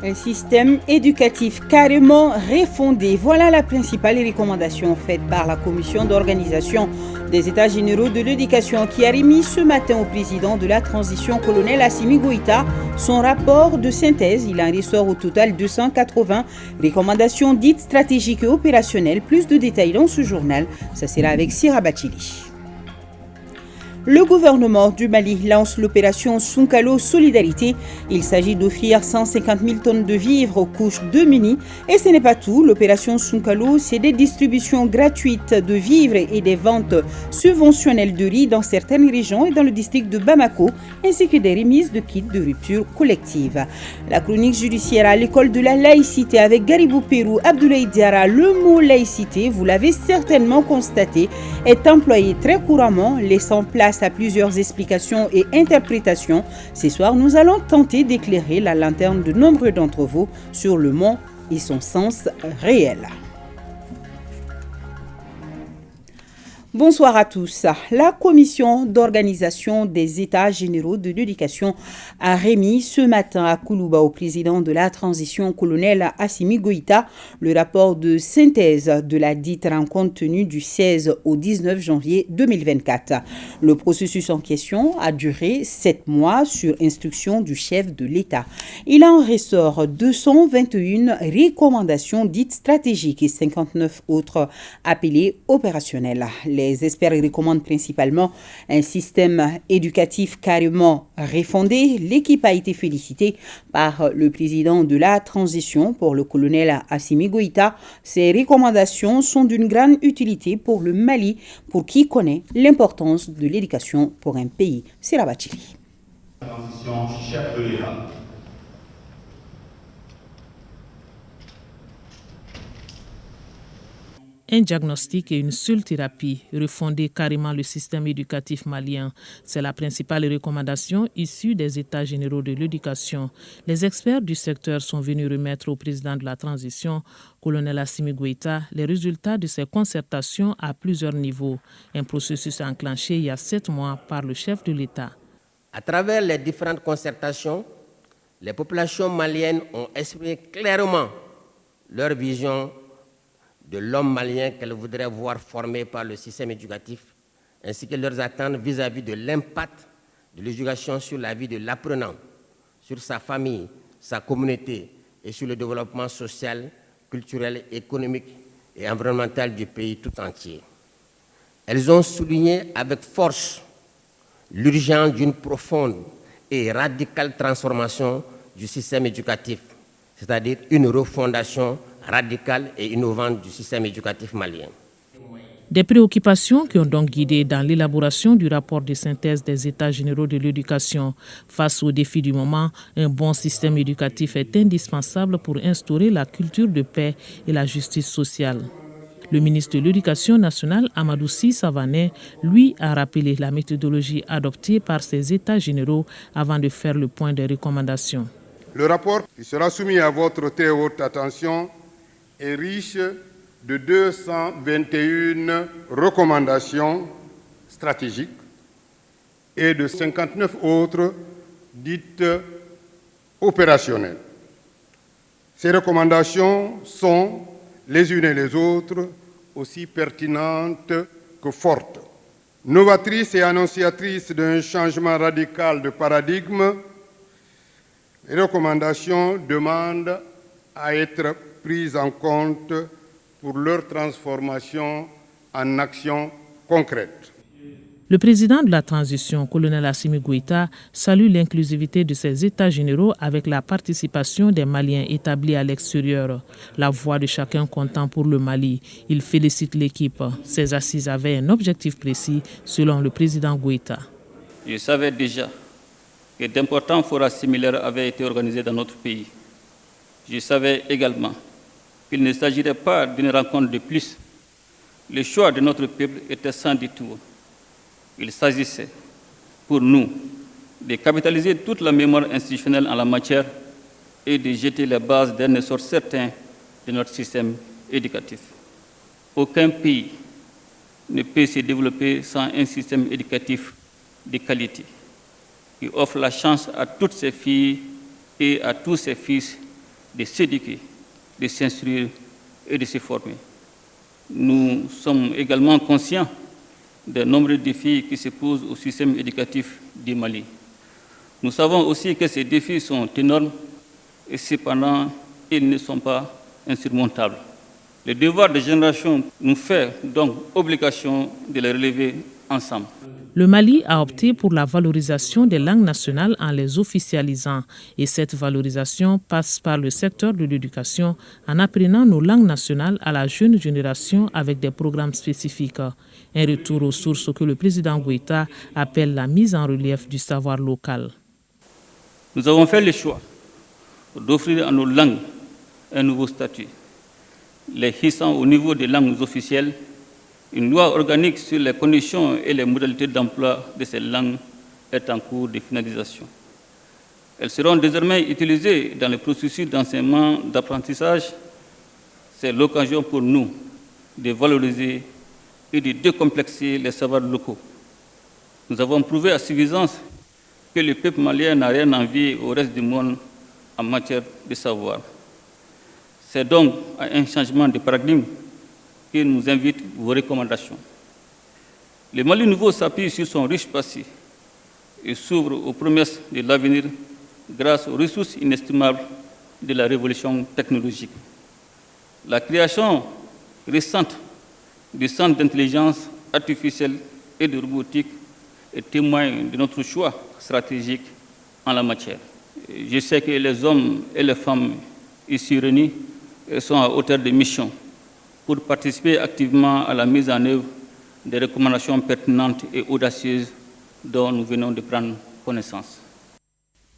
Un système éducatif carrément refondé. Voilà la principale recommandation faite par la commission d'organisation des États généraux de l'éducation qui a remis ce matin au président de la transition, colonel Assimi Goïta, son rapport de synthèse. Il en ressort au total 280 recommandations dites stratégiques et opérationnelles. Plus de détails dans ce journal. Ça sera avec Sira Bachili. Le gouvernement du Mali lance l'opération Sunkalo Solidarité. Il s'agit d'offrir 150 000 tonnes de vivres aux couches démunies. Et ce n'est pas tout. L'opération Sunkalo, c'est des distributions gratuites de vivres et des ventes subventionnelles de riz dans certaines régions et dans le district de Bamako, ainsi que des remises de kits de rupture collective. La chronique judiciaire à l'école de la laïcité avec Garibou Pérou, Abdoulaye Diara. Le mot laïcité, vous l'avez certainement constaté, est employé très couramment, laissant place à plusieurs explications et interprétations. Ce soir, nous allons tenter d'éclairer la lanterne de nombreux d'entre vous sur le mot et son sens réel. Bonsoir à tous. La commission d'organisation des États généraux de l'éducation a remis ce matin à Koulouba au président de la transition, colonel Assimi Goïta, le rapport de synthèse de la dite rencontre tenue du 16 au 19 janvier 2024. Le processus en question a duré 7 mois sur instruction du chef de l'État. Il en ressort 221 recommandations dites stratégiques et 59 autres appelées opérationnelles. Les experts recommandent principalement un système éducatif carrément refondé. L'équipe a été félicitée par le président de la transition pour le colonel Assimi Goïta. Ces recommandations sont d'une grande utilité pour le Mali, pour qui connaît l'importance de l'éducation pour un pays. C'est Rabatili. Transition chef de l'État. Un diagnostic et une seule thérapie, refonder carrément le système éducatif malien. C'est la principale recommandation issue des États généraux de l'éducation. Les experts du secteur sont venus remettre au président de la transition, colonel Assimi Goïta, les résultats de ces concertations à plusieurs niveaux. Un processus enclenché il y a 7 mois par le chef de l'État. À travers les différentes concertations, les populations maliennes ont exprimé clairement leur vision de l'homme malien qu'elles voudraient voir formé par le système éducatif, ainsi que leurs attentes vis-à-vis de l'impact de l'éducation sur la vie de l'apprenant, sur sa famille, sa communauté et sur le développement social, culturel, économique et environnemental du pays tout entier. Elles ont souligné avec force l'urgence d'une profonde et radicale transformation du système éducatif, c'est-à-dire une refondation radicale et innovante du système éducatif malien. Des préoccupations qui ont donc guidé dans l'élaboration du rapport de synthèse des États généraux de l'éducation. Face aux défis du moment, un bon système éducatif est indispensable pour instaurer la culture de paix et la justice sociale. Le ministre de l'Éducation nationale, Amadou Sy Savané, lui, a rappelé la méthodologie adoptée par ces États généraux avant de faire le point des recommandations. Le rapport qui sera soumis à votre très haute attention est riche de 221 recommandations stratégiques et de 59 autres dites opérationnelles. Ces recommandations sont, les unes et les autres, aussi pertinentes que fortes. Novatrices et annonciatrices d'un changement radical de paradigme, les recommandations demandent à être prises en compte pour leur transformation en actions concrètes. Le président de la transition, colonel Assimi Goïta, salue l'inclusivité de ces États généraux avec la participation des Maliens établis à l'extérieur. La voix de chacun comptant pour le Mali. Il félicite l'équipe. Ces assises avaient un objectif précis, selon le président Goïta. Je savais déjà que d'importants forats similaires avaient été organisés dans notre pays. Je savais également qu'il ne s'agirait pas d'une rencontre de plus. Le choix de notre peuple était sans détour. Il s'agissait, pour nous, de capitaliser toute la mémoire institutionnelle en la matière et de jeter les bases d'un essor certain de notre système éducatif. Aucun pays ne peut se développer sans un système éducatif de qualité qui offre la chance à toutes ses filles et à tous ses fils de s'éduquer, de s'instruire et de se former. Nous sommes également conscients des nombreux défis qui se posent au système éducatif du Mali. Nous savons aussi que ces défis sont énormes et cependant, ils ne sont pas insurmontables. Le devoir de génération nous fait donc obligation de les relever ensemble. Le Mali a opté pour la valorisation des langues nationales en les officialisant et cette valorisation passe par le secteur de l'éducation en apprenant nos langues nationales à la jeune génération avec des programmes spécifiques. Un retour aux sources que le président Goïta appelle la mise en relief du savoir local. Nous avons fait le choix d'offrir à nos langues un nouveau statut, les hissant au niveau des langues officielles. Une loi organique sur les conditions et les modalités d'emploi de ces langues est en cours de finalisation. Elles seront désormais utilisées dans le processus d'enseignement, d'apprentissage. C'est l'occasion pour nous de valoriser et de décomplexer les savoirs locaux. Nous avons prouvé à suffisance que le peuple malien n'a rien à envier au reste du monde en matière de savoir. C'est donc à un changement de paradigme qui nous invite vos recommandations. Le Mali nouveau s'appuie sur son riche passé et s'ouvre aux promesses de l'avenir grâce aux ressources inestimables de la révolution technologique. La création récente du Centre d'intelligence artificielle et de robotique est témoin de notre choix stratégique en la matière. Je sais que les hommes et les femmes ici réunis sont à hauteur de mission pour participer activement à la mise en œuvre des recommandations pertinentes et audacieuses dont nous venons de prendre connaissance.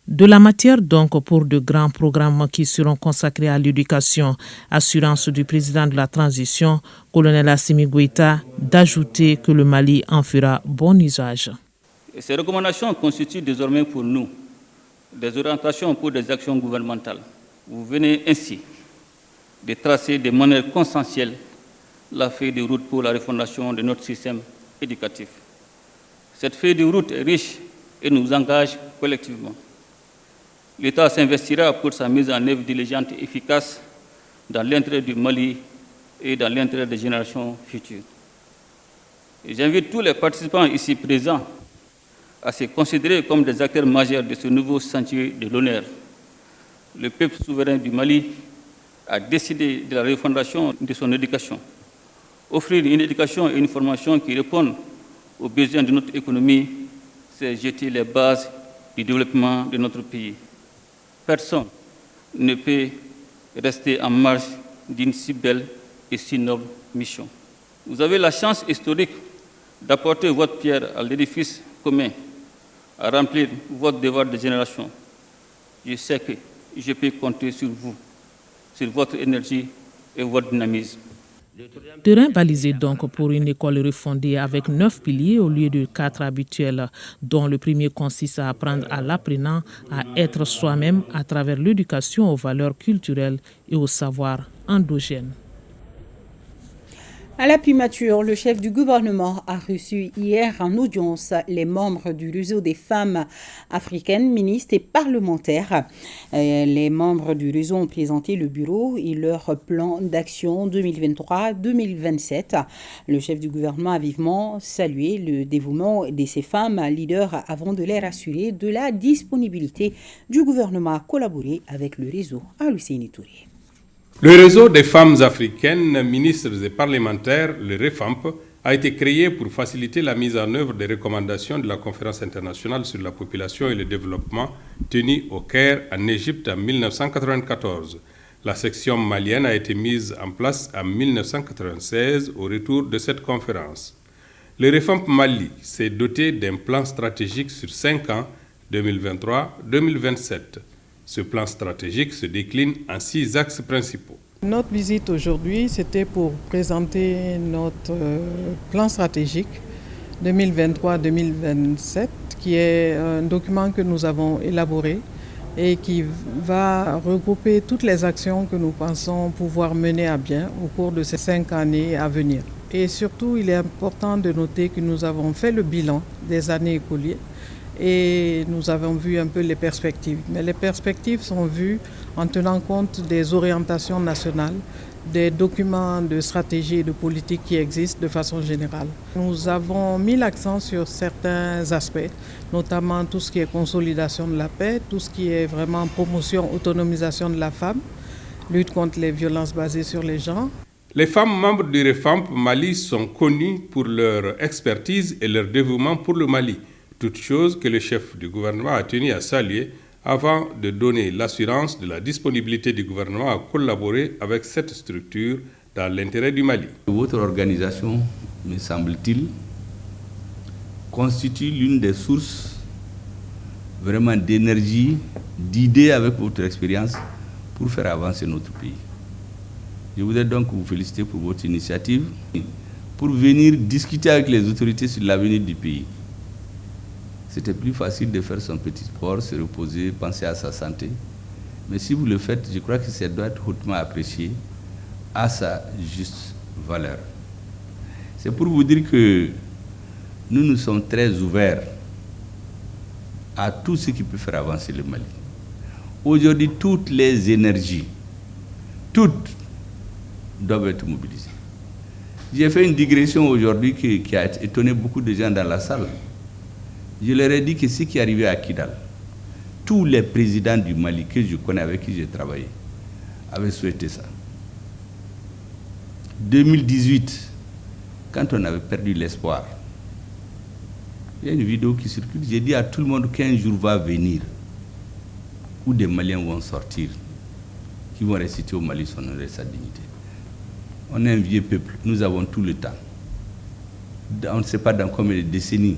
De la matière donc pour de grands programmes qui seront consacrés à l'éducation. Assurance du président de la transition, colonel Assimi Goïta, d'ajouter que le Mali en fera bon usage. Et ces recommandations constituent désormais pour nous des orientations pour des actions gouvernementales. Vous venez ainsi de tracer de manière consensuelle la feuille de route pour la refondation de notre système éducatif. Cette feuille de route est riche et nous engage collectivement. L'État s'investira pour sa mise en œuvre diligente et efficace dans l'intérêt du Mali et dans l'intérêt des générations futures. Et j'invite tous les participants ici présents à se considérer comme des acteurs majeurs de ce nouveau chantier de l'honneur. Le peuple souverain du Mali a décidé de la refondation de son éducation. Offrir une éducation et une formation qui répondent aux besoins de notre économie, c'est jeter les bases du développement de notre pays. Personne ne peut rester en marge d'une si belle et si noble mission. Vous avez la chance historique d'apporter votre pierre à l'édifice commun, à remplir votre devoir de génération. Je sais que je peux compter sur vous, sur votre énergie et votre dynamisme. Terrain balisé donc pour une école refondée avec 9 piliers au lieu de 4 habituels, dont le premier consiste à apprendre à l'apprenant à être soi-même à travers l'éducation aux valeurs culturelles et aux savoirs endogènes. À la primature, le chef du gouvernement a reçu hier en audience les membres du réseau des femmes africaines, ministres et parlementaires. Les membres du réseau ont présenté le bureau et leur plan d'action 2023-2027. Le chef du gouvernement a vivement salué le dévouement de ces femmes leaders avant de les rassurer de la disponibilité du gouvernement à collaborer avec le réseau. Aluseni Touré. Le réseau des femmes africaines, ministres et parlementaires, le REFAMP, a été créé pour faciliter la mise en œuvre des recommandations de la Conférence internationale sur la population et le développement tenue au Caire, en Égypte, en 1994. La section malienne a été mise en place en 1996 au retour de cette conférence. Le REFAMP Mali s'est doté d'un plan stratégique sur 5 ans, 2023-2027. Ce plan stratégique se décline en 6 axes principaux. Notre visite aujourd'hui, c'était pour présenter notre plan stratégique 2023-2027, qui est un document que nous avons élaboré et qui va regrouper toutes les actions que nous pensons pouvoir mener à bien au cours de ces 5 années à venir. Et surtout, il est important de noter que nous avons fait le bilan des années écoulées et nous avons vu un peu les perspectives. Mais les perspectives sont vues en tenant compte des orientations nationales, des documents de stratégie et de politique qui existent de façon générale. Nous avons mis l'accent sur certains aspects, notamment tout ce qui est consolidation de la paix, tout ce qui est vraiment promotion, autonomisation de la femme, lutte contre les violences basées sur les genres. Les femmes membres du REFAMP Mali sont connues pour leur expertise et leur dévouement pour le Mali, toute chose que le chef du gouvernement a tenu à saluer avant de donner l'assurance de la disponibilité du gouvernement à collaborer avec cette structure dans l'intérêt du Mali. Votre organisation, me semble-t-il, constitue l'une des sources vraiment d'énergie, d'idées avec votre expérience pour faire avancer notre pays. Je voudrais donc vous féliciter pour votre initiative, pour venir discuter avec les autorités sur l'avenir du pays. C'était plus facile de faire son petit sport, se reposer, penser à sa santé. Mais si vous le faites, je crois que ça doit être hautement apprécié à sa juste valeur. C'est pour vous dire que nous sommes très ouverts à tout ce qui peut faire avancer le Mali. Aujourd'hui, toutes les énergies, toutes doivent être mobilisées. J'ai fait une digression aujourd'hui qui a étonné beaucoup de gens dans la salle. Je leur ai dit que ce qui est arrivé à Kidal, tous les présidents du Mali que je connais, avec qui j'ai travaillé, avaient souhaité ça. 2018, quand on avait perdu l'espoir, il y a une vidéo qui circule, j'ai dit à tout le monde qu'un jour va venir où des Maliens vont sortir, qui vont réciter au Mali son honneur et sa dignité. On est un vieux peuple, nous avons tout le temps. On ne sait pas dans combien de décennies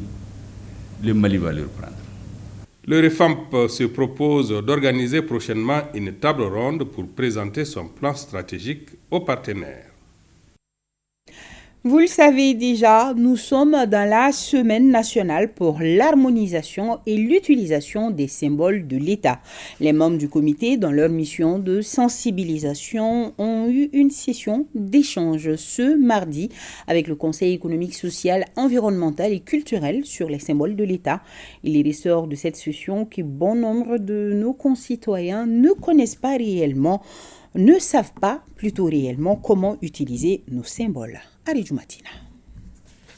le Mali va le reprendre. Le REFAMP se propose d'organiser prochainement une table ronde pour présenter son plan stratégique aux partenaires. Vous le savez déjà, nous sommes dans la semaine nationale pour l'harmonisation et l'utilisation des symboles de l'État. Les membres du comité, dans leur mission de sensibilisation, ont eu une session d'échange ce mardi avec le Conseil économique, social, environnemental et culturel sur les symboles de l'État. Il est ressort de cette session que bon nombre de nos concitoyens ne connaissent pas réellement, ne savent pas plutôt réellement comment utiliser nos symboles.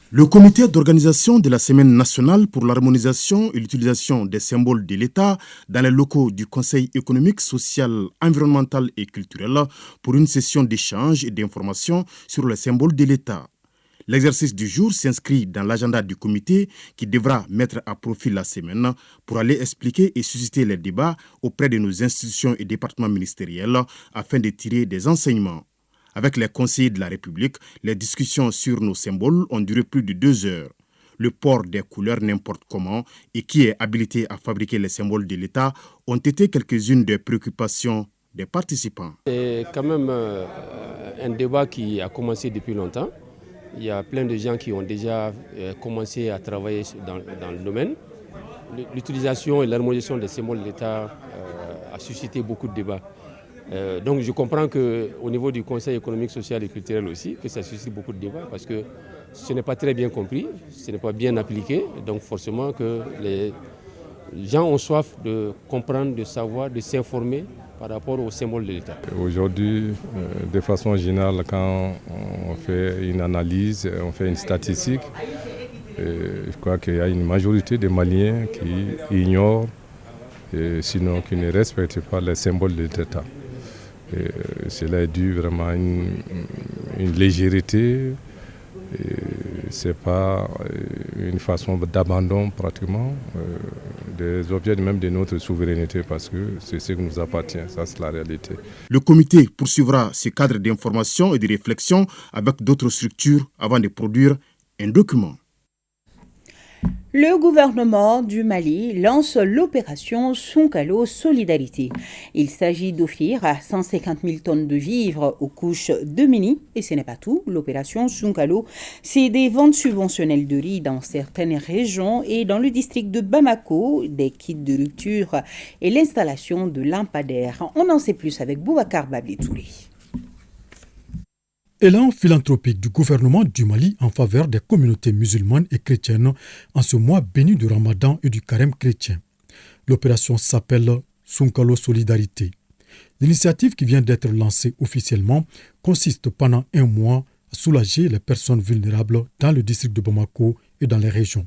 Le comité d'organisation de la Semaine nationale pour l'harmonisation et l'utilisation des symboles de l'État dans les locaux du Conseil économique, social, environnemental et culturel pour une session d'échange et d'information sur les symboles de l'État. L'exercice du jour s'inscrit dans l'agenda du comité qui devra mettre à profit la semaine pour aller expliquer et susciter les débats auprès de nos institutions et départements ministériels afin de tirer des enseignements. Avec les conseillers de la République, les discussions sur nos symboles ont duré plus de 2 heures. Le port des couleurs n'importe comment et qui est habilité à fabriquer les symboles de l'État ont été quelques-unes des préoccupations des participants. C'est quand même un débat qui a commencé depuis longtemps. Il y a plein de gens qui ont déjà commencé à travailler dans le domaine. L'utilisation et l'harmonisation des symboles de l'État a suscité beaucoup de débats. Donc je comprends qu'au niveau du Conseil économique, social et culturel aussi, que ça suscite beaucoup de débats parce que ce n'est pas très bien compris, ce n'est pas bien appliqué. Donc forcément que les gens ont soif de comprendre, de savoir, de s'informer par rapport aux symboles de l'État. Aujourd'hui, de façon générale, quand on fait une analyse, on fait une statistique, je crois qu'il y a une majorité de Maliens qui ignorent, sinon qui ne respectent pas les symboles de l'État. Cela est dû vraiment à une légèreté, ce n'est pas une façon d'abandon pratiquement des objets même de notre souveraineté parce que c'est ce qui nous appartient, ça c'est la réalité. Le comité poursuivra ce cadre d'information et de réflexion avec d'autres structures avant de produire un document. Le gouvernement du Mali lance l'opération Sonkalo Solidarité. Il s'agit d'offrir 150 000 tonnes de vivres aux couches démunies. Et ce n'est pas tout. L'opération Sonkalo, c'est des ventes subventionnelles de riz dans certaines régions et dans le district de Bamako, des kits de rupture et l'installation de lampadaires. On en sait plus avec Boubacar Babli Touré. Élan philanthropique du gouvernement du Mali en faveur des communautés musulmanes et chrétiennes en ce mois béni du Ramadan et du carême chrétien. L'opération s'appelle Sunkalo Solidarité. L'initiative qui vient d'être lancée officiellement consiste pendant un mois à soulager les personnes vulnérables dans le district de Bamako et dans les régions.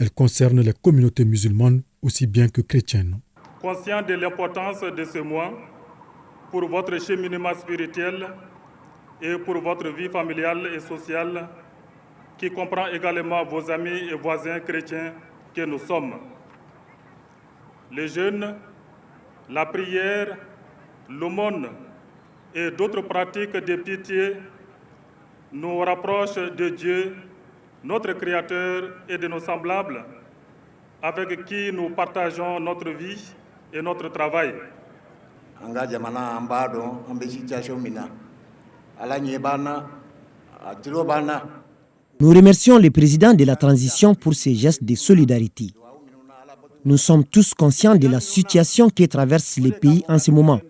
Elle concerne les communautés musulmanes aussi bien que chrétiennes. Conscient de l'importance de ce mois pour votre cheminement spirituel et pour votre vie familiale et sociale, qui comprend également vos amis et voisins chrétiens que nous sommes. Les jeûnes, la prière, l'aumône et d'autres pratiques de pitié nous rapprochent de Dieu, notre Créateur, et de nos semblables, avec qui nous partageons notre vie et notre travail. Nous remercions le président de la transition pour ces gestes de solidarité. Nous sommes tous conscients de la situation que traversent les pays en ce moment.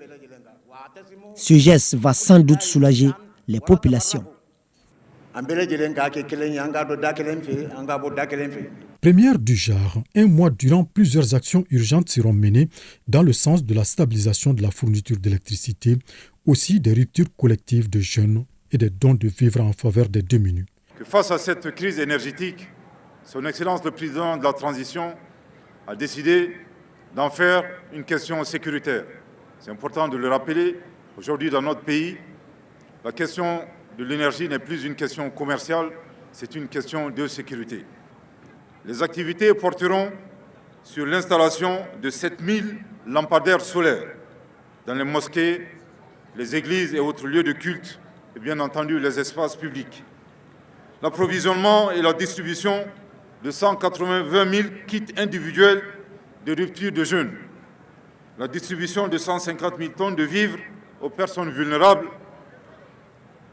Ce geste va sans doute soulager les populations. Première du genre, un mois durant, plusieurs actions urgentes seront menées dans le sens de la stabilisation de la fourniture d'électricité, aussi des ruptures collectives de jeunes et des dons de vivres en faveur des démunis. Face à cette crise énergétique, Son Excellence le Président de la Transition a décidé d'en faire une question sécuritaire. C'est important de le rappeler. Aujourd'hui, dans notre pays, la question de l'énergie n'est plus une question commerciale, c'est une question de sécurité. Les activités porteront sur l'installation de 7000 lampadaires solaires dans les mosquées, les églises et autres lieux de culte, et bien entendu les espaces publics. L'approvisionnement et la distribution de 180 000 kits individuels de rupture de jeûne, la distribution de 150 000 tonnes de vivres aux personnes vulnérables,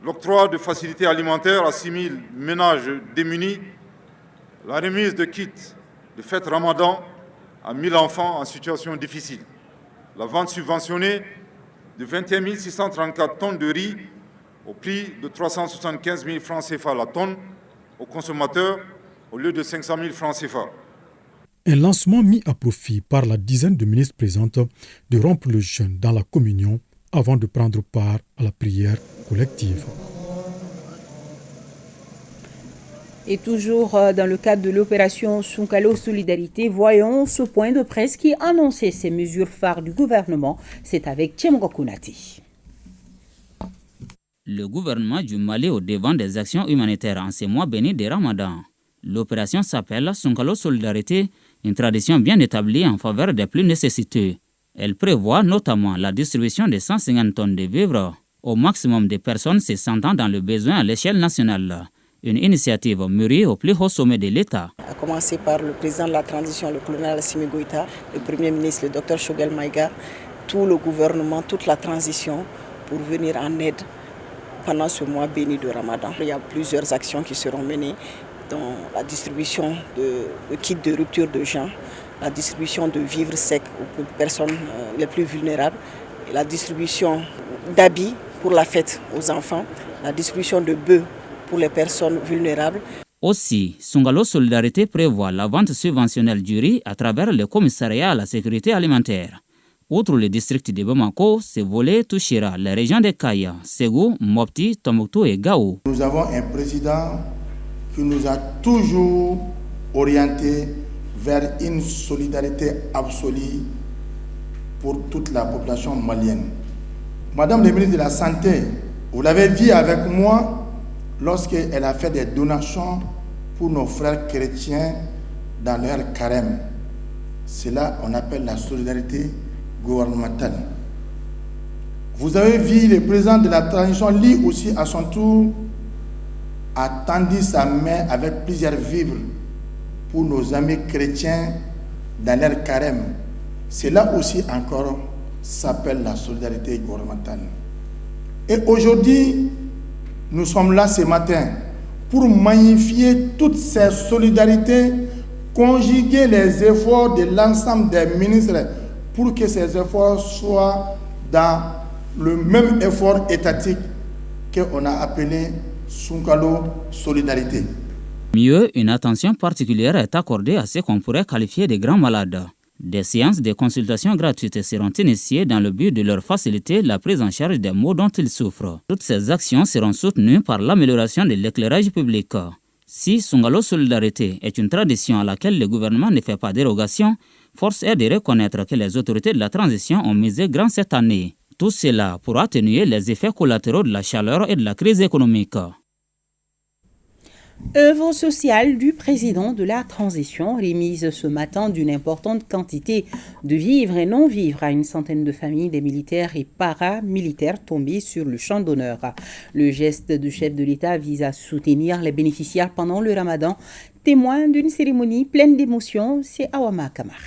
l'octroi de facilités alimentaires à 6 000 ménages démunis, la remise de kits de fête Ramadan à 1 000 enfants en situation difficile, la vente subventionnée de 21 634 tonnes de riz au prix de 375 000 francs CFA la tonne aux consommateurs au lieu de 500 000 francs CFA. Un lancement mis à profit par la dizaine de ministres présentes de rompre le jeûne dans la communion avant de prendre part à la prière collective. Et toujours dans le cadre de l'opération Sunkalo Solidarité, voyons ce point de presse qui annonçait ces mesures phares du gouvernement. C'est avec Tchemgo Kounati. Le gouvernement du Mali au devant des actions humanitaires en ces mois bénis de Ramadan. L'opération s'appelle Sunkalo Solidarité, une tradition bien établie en faveur des plus nécessiteux. Elle prévoit notamment la distribution de 150 tonnes de vivres au maximum de personnes se sentant dans le besoin à l'échelle nationale. Une initiative mûrie au plus haut sommet de l'État. À commencer par le président de la transition, le colonel Assimi Goïta, le premier ministre, le docteur Choguel Maïga, tout le gouvernement, toute la transition pour venir en aide pendant ce mois béni de Ramadan. Il y a plusieurs actions qui seront menées, dont la distribution de kits de rupture de jeûne, la distribution de vivres secs aux personnes les plus vulnérables, et la distribution d'habits pour la fête aux enfants, la distribution de bœufs pour les personnes vulnérables. Aussi, Sunkalo Solidarité prévoit la vente subventionnelle du riz à travers le commissariat à la sécurité alimentaire. Outre le district de Bamako, ce volet touchera les régions de Kaya, Ségou, Mopti, Tombouctou et Gao. Nous avons un président qui nous a toujours orientés vers une solidarité absolue pour toute la population malienne. Madame la ministre de la Santé, vous l'avez vu avec moi lorsqu'elle a fait des donations pour nos frères chrétiens dans leur carême. Cela, on appelle la solidarité gouvernementale. Vous avez vu le président de la transition, lui aussi à son tour, a tendu sa main avec plusieurs vivres pour nos amis chrétiens dans leur carême. Cela aussi encore s'appelle la solidarité gouvernementale. Et aujourd'hui, nous sommes là ce matin pour magnifier toutes ces solidarités, conjuguer les efforts de l'ensemble des ministres pour que ces efforts soient dans le même effort étatique qu'on a appelé Sunkalo Solidarité. Mieux, une attention particulière est accordée à ceux qu'on pourrait qualifier de grands malades. Des séances de consultation gratuites seront initiées dans le but de leur faciliter la prise en charge des maux dont ils souffrent. Toutes ces actions seront soutenues par l'amélioration de l'éclairage public. Si Sunkalo Solidarité est une tradition à laquelle le gouvernement ne fait pas dérogation, force est de reconnaître que les autorités de la transition ont misé grand cette année. Tout cela pour atténuer les effets collatéraux de la chaleur et de la crise économique. Œuvre sociale du président de la transition, remise ce matin d'une importante quantité de vivres et non-vivres à une centaine de familles des militaires et paramilitaires tombés sur le champ d'honneur. Le geste du chef de l'État vise à soutenir les bénéficiaires pendant le Ramadan. Témoin d'une cérémonie pleine d'émotions, c'est Awama Kamara.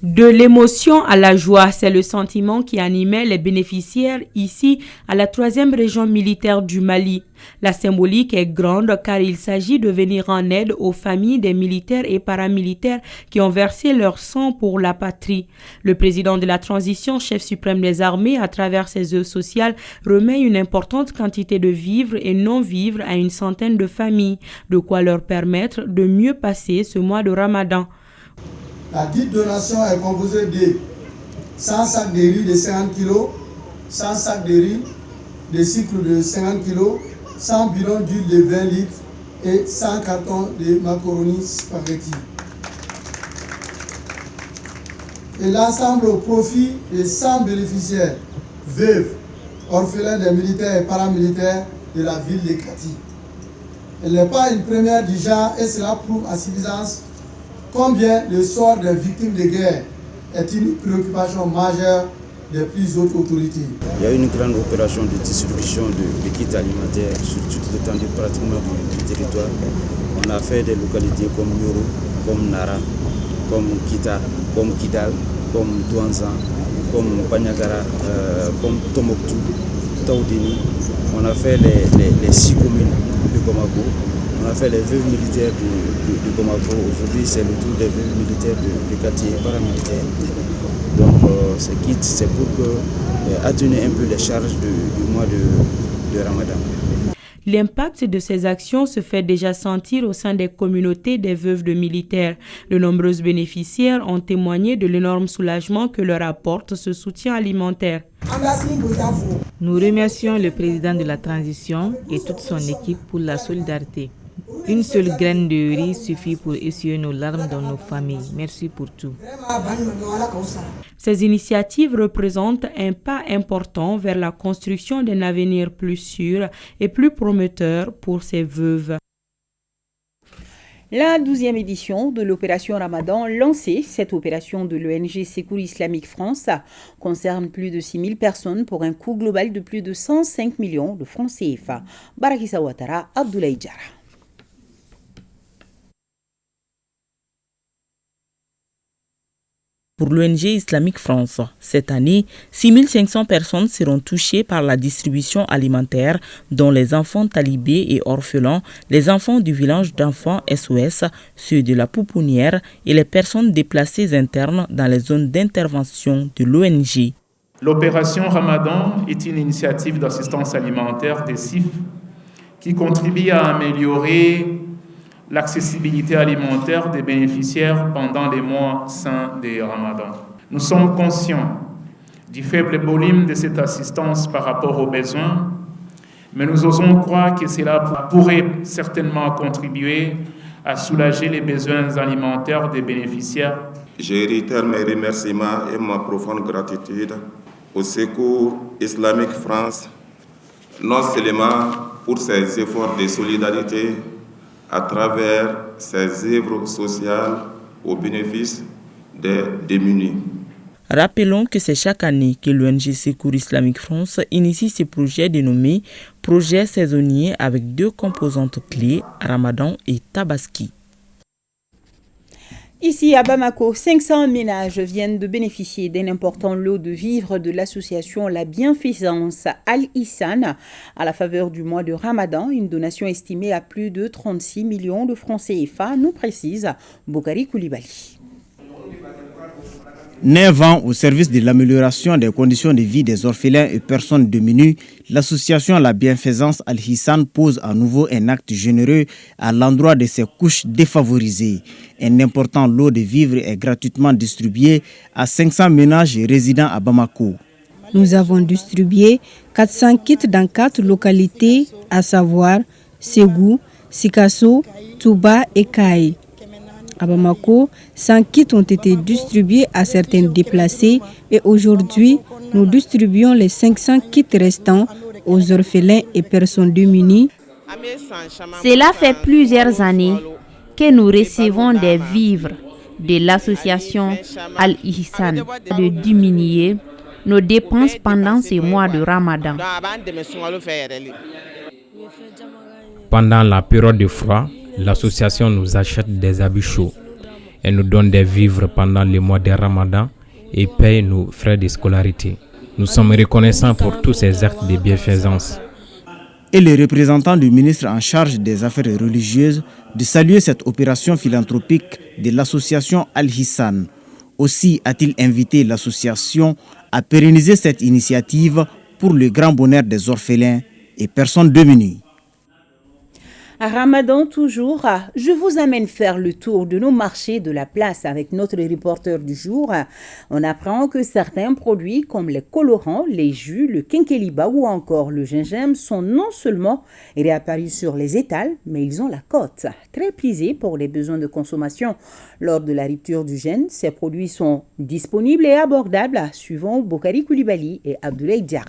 De l'émotion à la joie, c'est le sentiment qui animait les bénéficiaires ici à la 3e région militaire du Mali. La symbolique est grande car il s'agit de venir en aide aux familles des militaires et paramilitaires qui ont versé leur sang pour la patrie. Le président de la transition, chef suprême des armées, à travers ses œuvres sociales, remet une importante quantité de vivres et non-vivres à une centaine de familles, de quoi leur permettre de mieux passer ce mois de Ramadan. La dite donation est composée de 100 sacs de riz de 50 kg, 100 sacs de riz de cycle de 50 kg, 100 bidons d'huile de 20 litres et 100 cartons de macaroni spaghetti. Et l'ensemble au profit de 100 bénéficiaires, veuves, orphelins des militaires et paramilitaires de la ville de Kati. Elle n'est pas une première du genre et cela prouve à suffisance combien le sort des victimes de guerre est une préoccupation majeure des plus hautes autorités. Il y a une grande opération de distribution de kits alimentaires sur toute l'étendue pratiquement du territoire. On a fait des localités comme Nyoro, comme Nara, comme Kita, comme Kidal, comme Douanzan, comme Banyagara, comme Tomoktu, Taoudini. On a fait les 6 communes de Bamako. On a fait les veuves militaires de Bamako. Aujourd'hui, c'est le tour des veuves militaires de Kati et paramilitaires. Donc, ce kit, c'est pour atténuer un peu les charges du mois de Ramadan. L'impact de ces actions se fait déjà sentir au sein des communautés des veuves de militaires. De nombreuses bénéficiaires ont témoigné de l'énorme soulagement que leur apporte ce soutien alimentaire. Nous remercions le président de la transition et toute son équipe pour la solidarité. Une seule graine de riz suffit pour essuyer nos larmes dans nos familles. Merci pour tout. Ces initiatives représentent un pas important vers la construction d'un avenir plus sûr et plus prometteur pour ces veuves. La 12e édition de l'opération Ramadan lancée, cette opération de l'ONG Secours Islamique France concerne plus de 6 000 personnes pour un coût global de plus de 105 millions de francs CFA. Barakissa Ouattara, Abdoulaye Diarra. Pour l'ONG Islamique France, cette année, 6500 personnes seront touchées par la distribution alimentaire, dont les enfants talibés et orphelins, les enfants du village d'enfants SOS, ceux de la pouponnière et les personnes déplacées internes dans les zones d'intervention de l'ONG. L'opération Ramadan est une initiative d'assistance alimentaire des CIF qui contribue à améliorer l'accessibilité alimentaire des bénéficiaires pendant les mois saints des Ramadan. Nous sommes conscients du faible volume de cette assistance par rapport aux besoins, mais nous osons croire que cela pourrait certainement contribuer à soulager les besoins alimentaires des bénéficiaires. Je réitère mes remerciements et ma profonde gratitude au Secours Islamique France, non seulement pour ses efforts de solidarité à travers ses œuvres sociales au bénéfice des démunis. Rappelons que c'est chaque année que l'ONG Secours Islamique France initie ce projet dénommé Projet saisonnier avec 2 composantes clés, Ramadan et Tabaski. Ici à Bamako, 500 ménages viennent de bénéficier d'un important lot de vivres de l'association La Bienfaisance Al-Ihsan à la faveur du mois de Ramadan, une donation estimée à plus de 36 millions de francs CFA, nous précise Boukari Koulibaly. 9 au service de l'amélioration des conditions de vie des orphelins et personnes démunies, l'association La Bienfaisance Al-Hissan pose à nouveau un acte généreux à l'endroit de ces couches défavorisées. Un important lot de vivres est gratuitement distribué à 500 ménages résidant à Bamako. Nous avons distribué 400 kits dans 4 localités, à savoir Ségou, Sikasso, Touba et Kaye. À Bamako, 100 kits ont été distribués à certains déplacés et aujourd'hui, nous distribuons les 500 kits restants aux orphelins et personnes démunies. Cela fait plusieurs années que nous recevons des vivres de l'association Al-Ihsan de diminuer nos dépenses pendant ces mois de Ramadan. Pendant la période de froid, l'association nous achète des habits chauds. Elle nous donne des vivres pendant les mois de Ramadan et paye nos frais de scolarité. Nous sommes reconnaissants pour tous ces actes de bienfaisance. Et le représentant du ministre en charge des affaires religieuses de saluer cette opération philanthropique de l'association Al-Hissan. Aussi a-t-il invité l'association à pérenniser cette initiative pour le grand bonheur des orphelins et personnes démunies. À Ramadan toujours, je vous amène faire le tour de nos marchés de la place avec notre reporter du jour. On apprend que certains produits comme les colorants, les jus, le quinqueliba ou encore le gingembre sont non seulement réapparus sur les étals, mais ils ont la cote. Très prisés pour les besoins de consommation lors de la rupture du jeûne, ces produits sont disponibles et abordables suivant Bokari Koulibaly et Abdoulaye Diarra.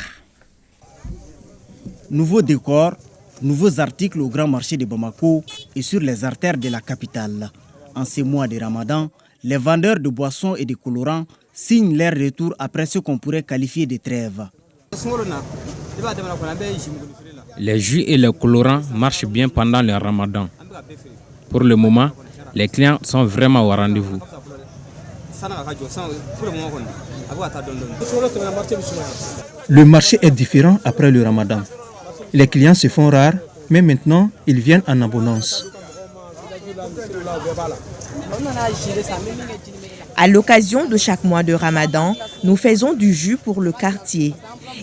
Nouveau décor, nouveaux articles au grand marché de Bamako et sur les artères de la capitale. En ces mois de Ramadan, les vendeurs de boissons et de colorants signent leur retour après ce qu'on pourrait qualifier de trêve. Les jus et les colorants marchent bien pendant le Ramadan. Pour le moment, les clients sont vraiment au rendez-vous. Le marché est différent après le Ramadan. Les clients se font rares, mais maintenant, ils viennent en abondance. À l'occasion de chaque mois de Ramadan, nous faisons du jus pour le quartier.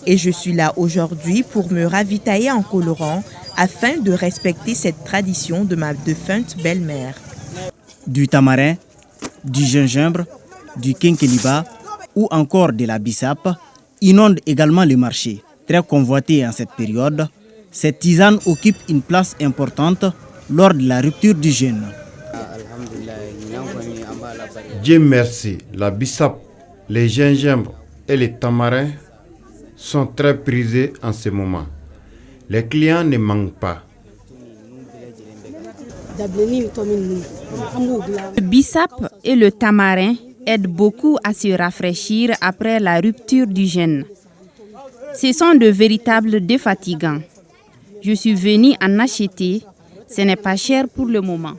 Et je suis là aujourd'hui pour me ravitailler en colorant afin de respecter cette tradition de ma défunte belle-mère. Du tamarin, du gingembre, du quinqueliba ou encore de la bissap inondent également le marché. Très convoité en cette période, cette tisane occupe une place importante lors de la rupture du jeûne. Dieu merci, la bissap, les gingembres et les tamarins sont très prisés en ce moment. Les clients ne manquent pas. Le bissap et le tamarin aident beaucoup à se rafraîchir après la rupture du jeûne. Ce sont de véritables défatigants. Je suis venue en acheter. Ce n'est pas cher pour le moment.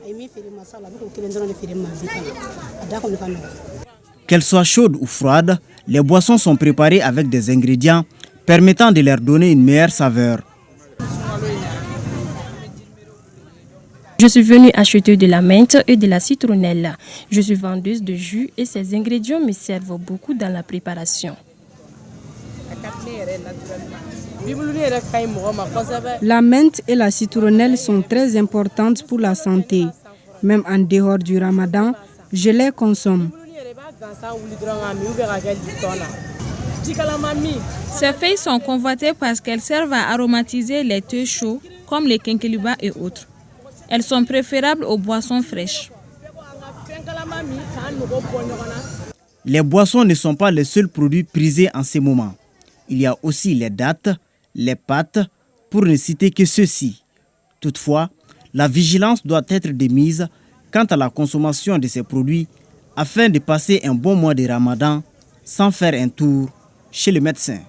Qu'elles soient chaudes ou froides, les boissons sont préparées avec des ingrédients permettant de leur donner une meilleure saveur. Je suis venue acheter de la menthe et de la citronnelle. Je suis vendeuse de jus et ces ingrédients me servent beaucoup dans la préparation. La menthe et la citronnelle sont très importantes pour la santé. Même en dehors du Ramadan, je les consomme. Ces feuilles sont convoitées parce qu'elles servent à aromatiser les thés chauds comme les quinqueliba et autres. Elles sont préférables aux boissons fraîches. Les boissons ne sont pas les seuls produits prisés en ces moments. Il y a aussi les dattes, les pâtes, pour ne citer que ceux-ci. Toutefois, la vigilance doit être de mise quant à la consommation de ces produits afin de passer un bon mois de Ramadan sans faire un tour chez le médecin.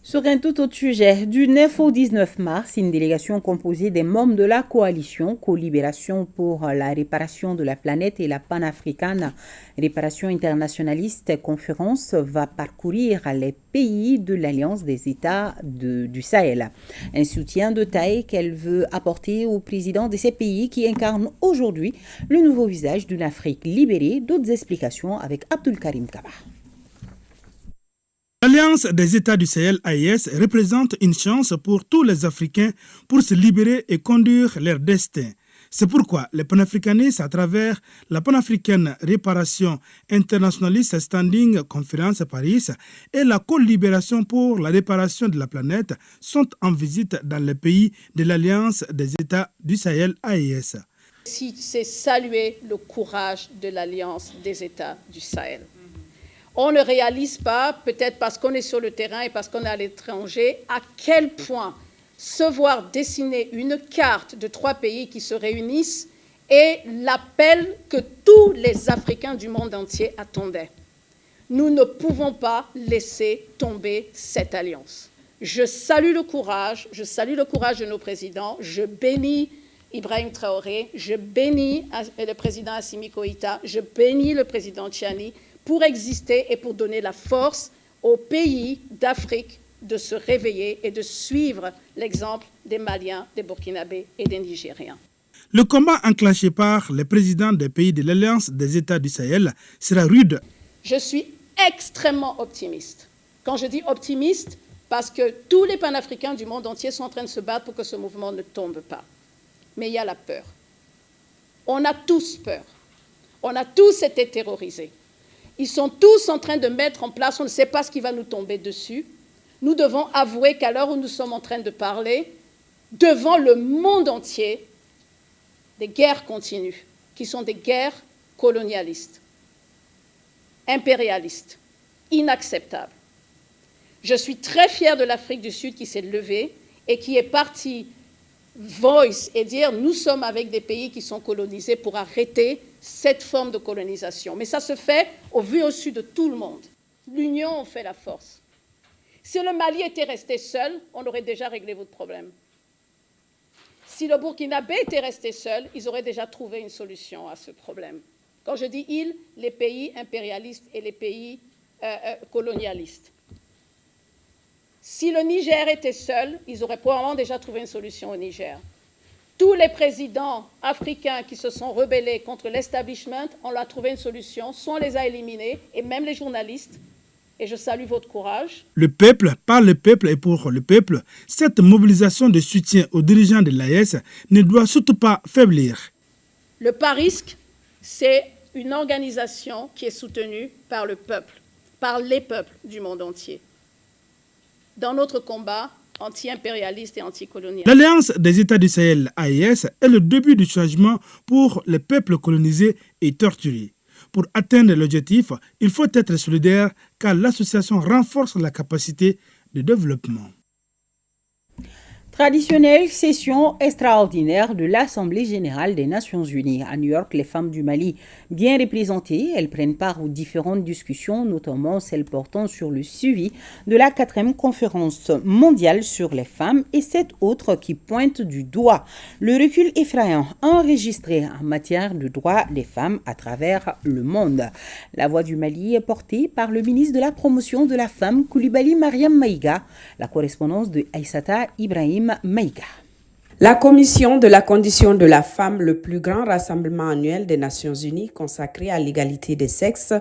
Sur un tout autre sujet, du 9 au 19 mars, une délégation composée des membres de la coalition Co-Libération pour la réparation de la planète et la panafricaine réparation internationaliste conférence va parcourir les pays de l'Alliance des États du Sahel. Un soutien de taille qu'elle veut apporter au président de ces pays qui incarne aujourd'hui le nouveau visage d'une Afrique libérée. D'autres explications avec Abdul Karim Kaba. L'Alliance des États du Sahel, AES, représente une chance pour tous les Africains pour se libérer et conduire leur destin. C'est pourquoi les panafricanistes, à travers la panafricaine réparation internationaliste Standing Conference à Paris et la co-libération pour la réparation de la planète, sont en visite dans les pays de l'Alliance des États du Sahel, AES. C'est saluer le courage de l'Alliance des États du Sahel. On ne réalise pas, peut-être parce qu'on est sur le terrain et parce qu'on est à l'étranger, à quel point se voir dessiner une carte de 3 pays qui se réunissent est l'appel que tous les Africains du monde entier attendaient. Nous ne pouvons pas laisser tomber cette alliance. Je salue le courage de nos présidents, je bénis Ibrahim Traoré, je bénis le président Assimi Goïta, je bénis le président Tchani, pour exister et pour donner la force aux pays d'Afrique de se réveiller et de suivre l'exemple des Maliens, des Burkinabés et des Nigériens. Le combat enclenché par les présidents des pays de l'Alliance des États du Sahel sera rude. Je suis extrêmement optimiste. Quand je dis optimiste, parce que tous les panafricains du monde entier sont en train de se battre pour que ce mouvement ne tombe pas. Mais il y a la peur. On a tous peur. On a tous été terrorisés. Ils sont tous en train de mettre en place, on ne sait pas ce qui va nous tomber dessus. Nous devons avouer qu'à l'heure où nous sommes en train de parler, devant le monde entier, des guerres continuent, qui sont des guerres colonialistes, impérialistes, inacceptables. Je suis très fière de l'Afrique du Sud qui s'est levée et qui est partie voice et dire nous sommes avec des pays qui sont colonisés pour arrêter cette forme de colonisation. Mais ça se fait au vu au su de tout le monde. L'union fait la force. Si le Mali était resté seul, on aurait déjà réglé votre problème. Si le Burkinabé était resté seul, ils auraient déjà trouvé une solution à ce problème. Quand je dis ils, les pays impérialistes et les pays colonialistes. Si le Niger était seul, ils auraient probablement déjà trouvé une solution au Niger. Tous les présidents africains qui se sont rebellés contre l'establishment, on leur a trouvé une solution, soit on les a éliminés, et même les journalistes, et je salue votre courage. Le peuple, par le peuple et pour le peuple, cette mobilisation de soutien aux dirigeants de l'AES ne doit surtout pas faiblir. Le PARISC, c'est une organisation qui est soutenue par le peuple, par les peuples du monde entier. Dans notre combat anti-impérialiste et anticolonialiste. L'Alliance des États du Sahel, AES, est le début du changement pour les peuples colonisés et torturés. Pour atteindre l'objectif, il faut être solidaire car l'association renforce la capacité de développement. Traditionnelle session extraordinaire de l'Assemblée générale des Nations unies. À New York, les femmes du Mali, bien représentées, elles prennent part aux différentes discussions, notamment celles portant sur le suivi de la 4e conférence mondiale sur les femmes et 7 autres qui pointent du doigt le recul effrayant enregistré en matière de droits des femmes à travers le monde. La voix du Mali est portée par le ministre de la Promotion de la Femme, Coulibaly Mariam Maïga, la correspondance de Aïssata Ibrahim Maïga. La Commission de la condition de la femme, le plus grand rassemblement annuel des Nations Unies consacré à l'égalité des sexes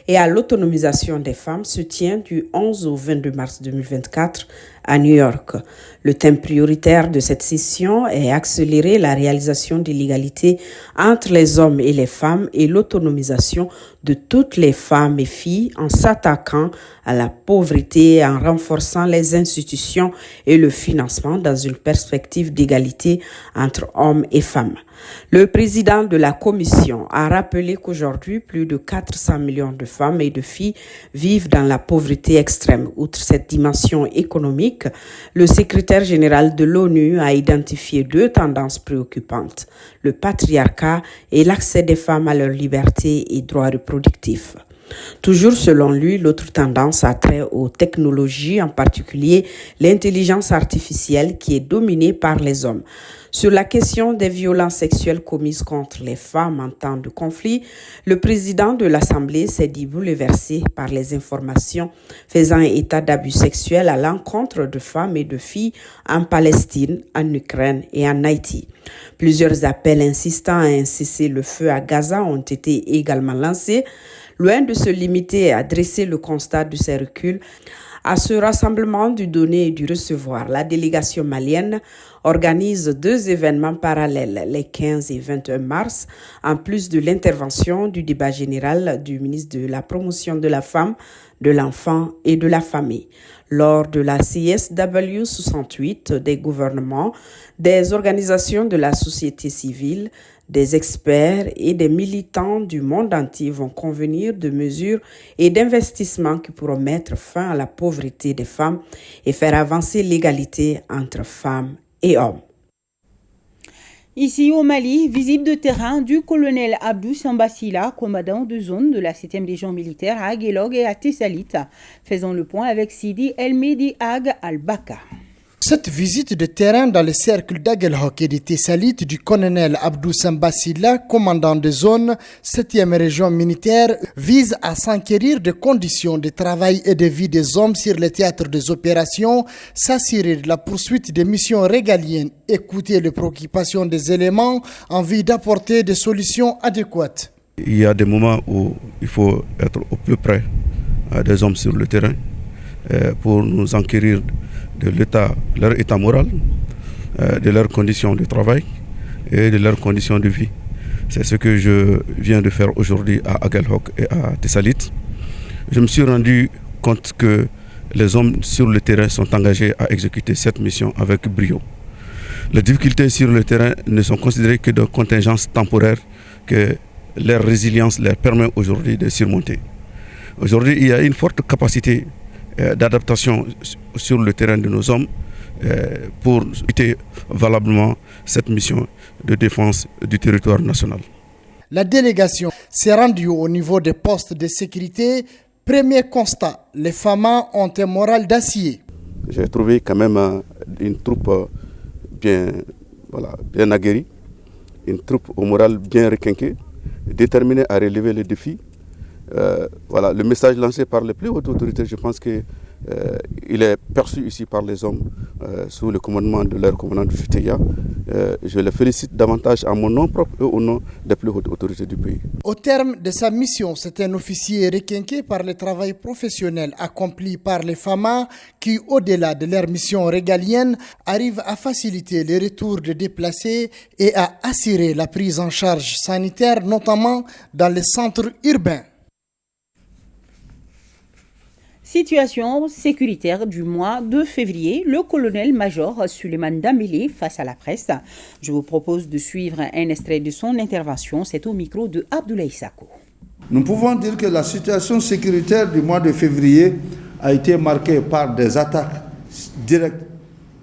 et à l'autonomisation des femmes, se tient du 11 au 22 mars 2024 à New York. Le thème prioritaire de cette session est accélérer la réalisation de l'égalité entre les hommes et les femmes et l'autonomisation de toutes les femmes et filles en s'attaquant à la pauvreté et en renforçant les institutions et le financement dans une perspective d'égalité entre hommes et femmes. Le président de la Commission a rappelé qu'aujourd'hui, plus de 400 millions de femmes et de filles vivent dans la pauvreté extrême. Outre cette dimension économique, le secrétaire général de l'ONU a identifié 2 tendances préoccupantes, le patriarcat et l'accès des femmes à leur liberté et droits reproductifs. Toujours selon lui, l'autre tendance a trait aux technologies, en particulier l'intelligence artificielle qui est dominée par les hommes. Sur la question des violences sexuelles commises contre les femmes en temps de conflit, le président de l'Assemblée s'est dit bouleversé par les informations faisant état d'abus sexuels à l'encontre de femmes et de filles en Palestine, en Ukraine et en Haïti. Plusieurs appels insistant à un cessez-le-feu à Gaza ont été également lancés. Loin de se limiter à dresser le constat de ces reculs, à ce rassemblement du donner et du recevoir, la délégation malienne organise 2 événements parallèles, les 15 et 21 mars, en plus de l'intervention du débat général du ministre de la Promotion de la Femme, de l'Enfant et de la Famille. Lors de la CSW 68, des gouvernements, des organisations de la société civile, des experts et des militants du monde entier vont convenir de mesures et d'investissements qui pourront mettre fin à la pauvreté des femmes et faire avancer l'égalité entre femmes et hommes. Ici au Mali, visite de terrain du colonel Abdou Sambassila, commandant de zone de la 7e région militaire à Aguelog et à Tessalit. Faisons le point avec Sidi El-Medi Ag Al-Baka. Cette visite de terrain dans le cercle d'Aguelhok et de Tessalit du colonel Abdou Sambassila, commandant de zone 7e région militaire, vise à s'enquérir des conditions de travail et de vie des hommes sur le théâtre des opérations, s'assurer de la poursuite des missions régaliennes, écouter les préoccupations des éléments en vue d'apporter des solutions adéquates. Il y a des moments où il faut être au plus près des hommes sur le terrain pour nous enquérir de leur état moral, de leurs conditions de travail et de leurs conditions de vie. C'est ce que je viens de faire aujourd'hui à Aguelhok et à Tessalit. Je me suis rendu compte que les hommes sur le terrain sont engagés à exécuter cette mission avec brio. Les difficultés sur le terrain ne sont considérées que de contingences temporaires que leur résilience leur permet aujourd'hui de surmonter. Aujourd'hui, il y a une forte capacité d'adaptation sur le terrain de nos hommes pour lutter valablement cette mission de défense du territoire national. La délégation s'est rendue au niveau des postes de sécurité. Premier constat, les femmes ont un moral d'acier. J'ai trouvé quand même une troupe bien aguerrie, une troupe au moral bien requinqué, déterminée à relever les défis. Le message lancé par les plus hautes autorités, je pense qu'il est perçu ici par les hommes sous le commandement de leur commandant du FTIA. Je les félicite davantage à mon nom propre et au nom des plus hautes autorités du pays. Au terme de sa mission, c'est un officier requinqué par le travail professionnel accompli par les FAMA qui, au-delà de leur mission régalienne, arrivent à faciliter le retour des déplacés et à assurer la prise en charge sanitaire, notamment dans les centres urbains. Situation sécuritaire du mois de février, le colonel-major Suleiman Dambélé face à la presse. Je vous propose de suivre un extrait de son intervention. C'est au micro de Abdoulaye Sako. Nous pouvons dire que la situation sécuritaire du mois de février a été marquée par des attaques directes,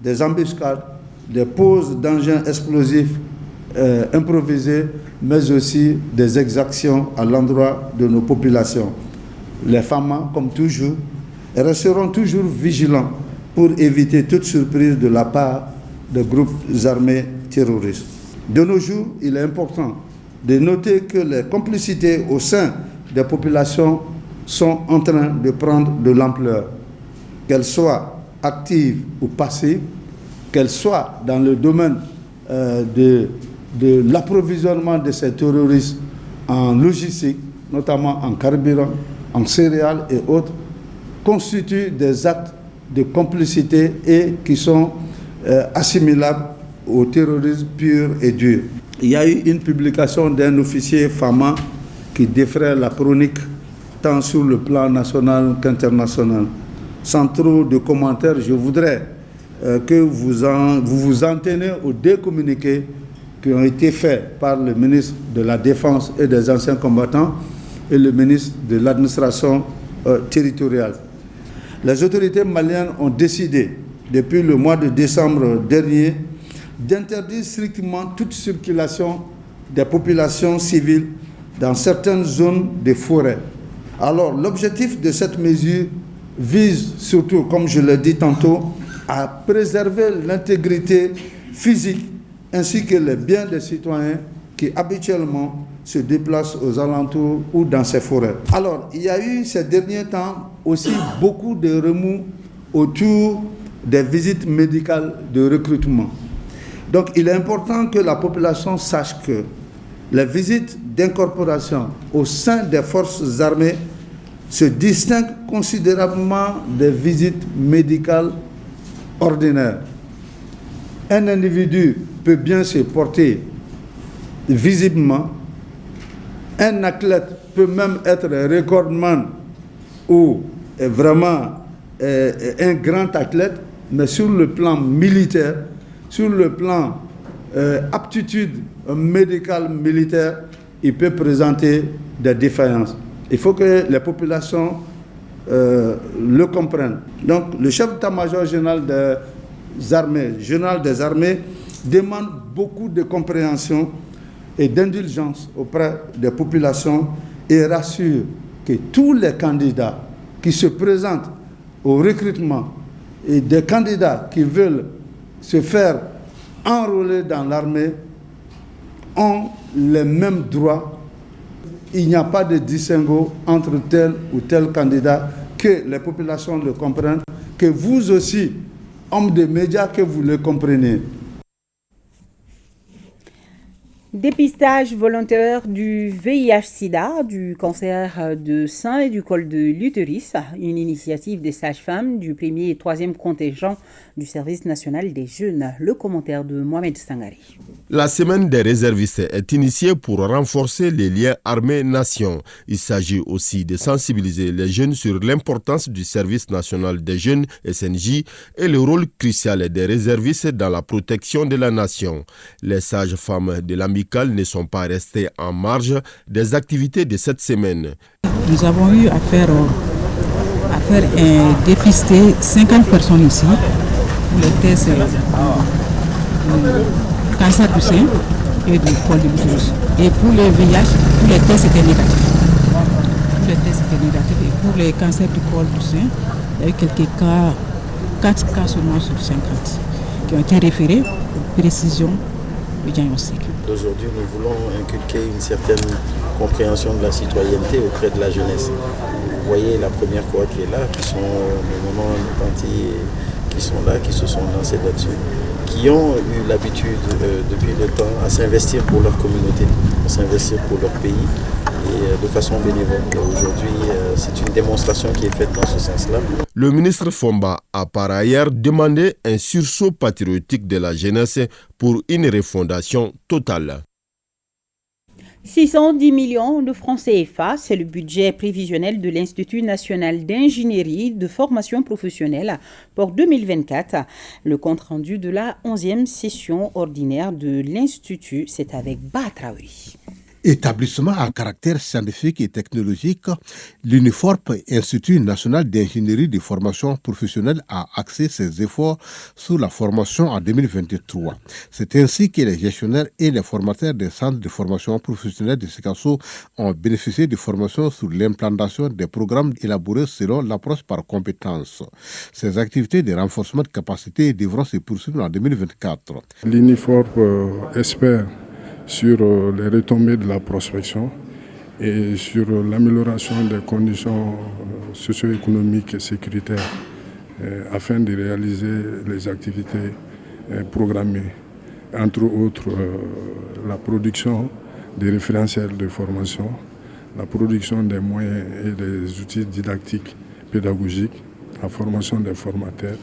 des embuscades, des poses d'engins explosifs improvisés, mais aussi des exactions à l'endroit de nos populations. Les femmes, comme toujours, resteront toujours vigilants pour éviter toute surprise de la part de groupes armés terroristes. De nos jours, il est important de noter que les complicités au sein des populations sont en train de prendre de l'ampleur, qu'elles soient actives ou passives, qu'elles soient dans le domaine de l'approvisionnement de ces terroristes en logistique, notamment en carburant, en céréales et autres, constituent des actes de complicité et qui sont assimilables au terrorisme pur et dur. Il y a eu une publication d'un officier FAMA qui défraie la chronique tant sur le plan national qu'international. Sans trop de commentaires, je voudrais que vous vous en tenez aux deux communiqués qui ont été faits par le ministre de la Défense et des anciens combattants et le ministre de l'administration territoriale. Les autorités maliennes ont décidé, depuis le mois de décembre dernier, d'interdire strictement toute circulation des populations civiles dans certaines zones des forêts, Alors l'objectif de cette mesure vise surtout, comme je l'ai dit tantôt, à préserver l'intégrité physique ainsi que les biens des citoyens qui habituellement se déplacent aux alentours ou dans ces forêts. Alors, il y a eu ces derniers temps aussi beaucoup de remous autour des visites médicales de recrutement. Donc, il est important que la population sache que les visites d'incorporation au sein des forces armées se distinguent considérablement des visites médicales ordinaires. Un individu peut bien se porter visiblement, un athlète peut même être recordman ou vraiment un grand athlète, mais sur le plan militaire, sur le plan aptitude médicale militaire, il peut présenter des défaillances. Il faut que les populations le comprennent. Donc le chef d'état-major général des armées demande beaucoup de compréhension et d'indulgence auprès des populations et rassure que tous les candidats qui se présentent au recrutement et des candidats qui veulent se faire enrôler dans l'armée ont les mêmes droits. Il n'y a pas de distinguo entre tel ou tel candidat, que les populations le comprennent, que vous aussi, hommes de médias, que vous le compreniez. Dépistage volontaire du VIH-Sida, du cancer de sein et du col de l'utérus, une initiative des sages-femmes du 1er et 3e contingent du service national des jeunes. Le commentaire de Mohamed Sangari. La semaine des réservistes est initiée pour renforcer les liens armée-nation. Il s'agit aussi de sensibiliser les jeunes sur l'importance du service national des jeunes SNJ et le rôle crucial des réservistes dans la protection de la nation. Les sages-femmes de l'amicale ne sont pas restés en marge des activités de cette semaine. Nous avons eu à faire dépister 50 personnes ici pour les tests du cancer du sein et du col de l'utérus. Et pour le VIH, tous les tests étaient négatifs. Et pour les cancers du col du sein, il y a eu quelques cas, 4 cas seulement sur 50 qui ont été référés pour précision du diagnostic. Aujourd'hui, nous voulons inculquer une certaine compréhension de la citoyenneté auprès de la jeunesse. Vous voyez la première cohorte qui est là, qui sont les mamans apprentis qui sont là, qui se sont lancés là-dessus, qui ont eu l'habitude depuis le temps à s'investir pour leur communauté, à s'investir pour leur pays et de façon bénévole. Aujourd'hui, c'est une démonstration qui est faite dans ce sens-là. Le ministre Fomba a par ailleurs demandé un sursaut patriotique de la jeunesse pour une refondation totale. 610 millions de francs CFA, c'est le budget prévisionnel de l'Institut national d'ingénierie de formation professionnelle pour 2024. Le compte-rendu de la 11e session ordinaire de l'Institut, c'est avec Batraoui. Établissement à caractère scientifique et technologique, l'UNIFORP, Institut national d'ingénierie de formation professionnelle, a axé ses efforts sur la formation en 2023. C'est ainsi que les gestionnaires et les formateurs des centres de formation professionnelle de Sikasso ont bénéficié de formations sur l'implantation des programmes élaborés selon l'approche par compétences. Ces activités de renforcement de capacité devront se poursuivre en 2024. L'UNIFORP espère sur les retombées de la prospection et sur l'amélioration des conditions socio-économiques et sécuritaires afin de réaliser les activités programmées. Entre autres, la production des référentiels de formation, la production des moyens et des outils didactiques pédagogiques, la formation des formateurs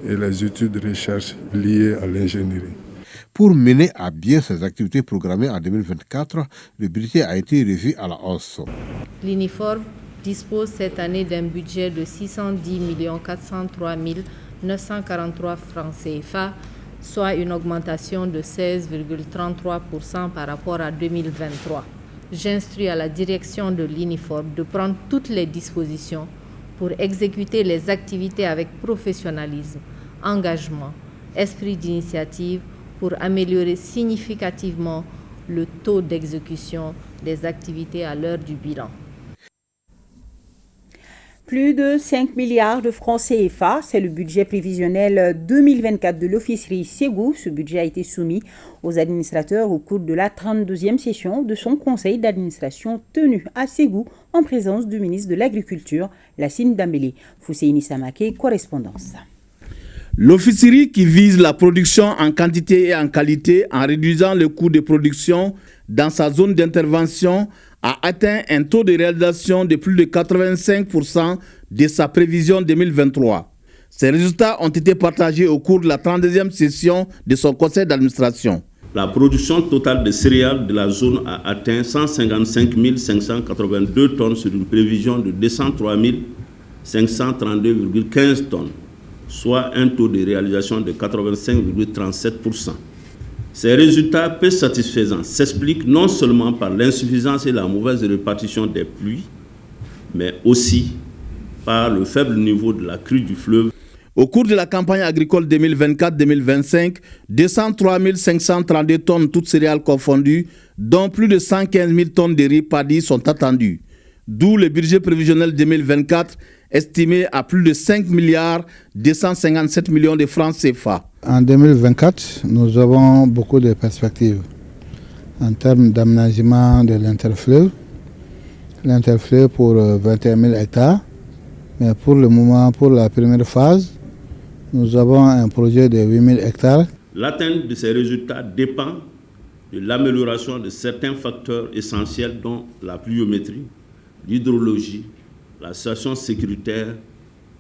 et les études de recherche liées à l'ingénierie. Pour mener à bien ces activités programmées en 2024, le budget a été revu à la hausse. L'UNIFORP dispose cette année d'un budget de 610 403 943 francs CFA, soit une augmentation de 16,33% par rapport à 2023. J'instruis à la direction de l'UNIFORP de prendre toutes les dispositions pour exécuter les activités avec professionnalisme, engagement, esprit d'initiative, pour améliorer significativement le taux d'exécution des activités à l'heure du bilan. Plus de 5 milliards de francs CFA, c'est le budget prévisionnel 2024 de l'officerie Ségou. Ce budget a été soumis aux administrateurs au cours de la 32e session de son conseil d'administration tenu à Ségou en présence du ministre de l'Agriculture, Lassine Dambélé. Fousseini Samake, correspondance. L'officerie qui vise la production en quantité et en qualité en réduisant le coût de production dans sa zone d'intervention a atteint un taux de réalisation de plus de 85% de sa prévision 2023. Ces résultats ont été partagés au cours de la 32e session de son conseil d'administration. La production totale de céréales de la zone a atteint 155 582 tonnes sur une prévision de 203 532,15 tonnes, soit un taux de réalisation de 85,37%. Ces résultats peu satisfaisants s'expliquent non seulement par l'insuffisance et la mauvaise répartition des pluies, mais aussi par le faible niveau de la crue du fleuve. Au cours de la campagne agricole 2024-2025, 203 532 tonnes toutes céréales confondues, dont plus de 115 000 tonnes de riz paddy sont attendues. D'où le budget prévisionnel 2024 estimé à plus de 5 milliards 257 millions de francs CFA. En 2024, nous avons beaucoup de perspectives en termes d'aménagement de l'interfleuve. L'interfleuve pour 21 000 hectares. Mais pour le moment, pour la première phase, nous avons un projet de 8 000 hectares. L'atteinte de ces résultats dépend de l'amélioration de certains facteurs essentiels dont la pluviométrie, l'hydrologie, la situation sécuritaire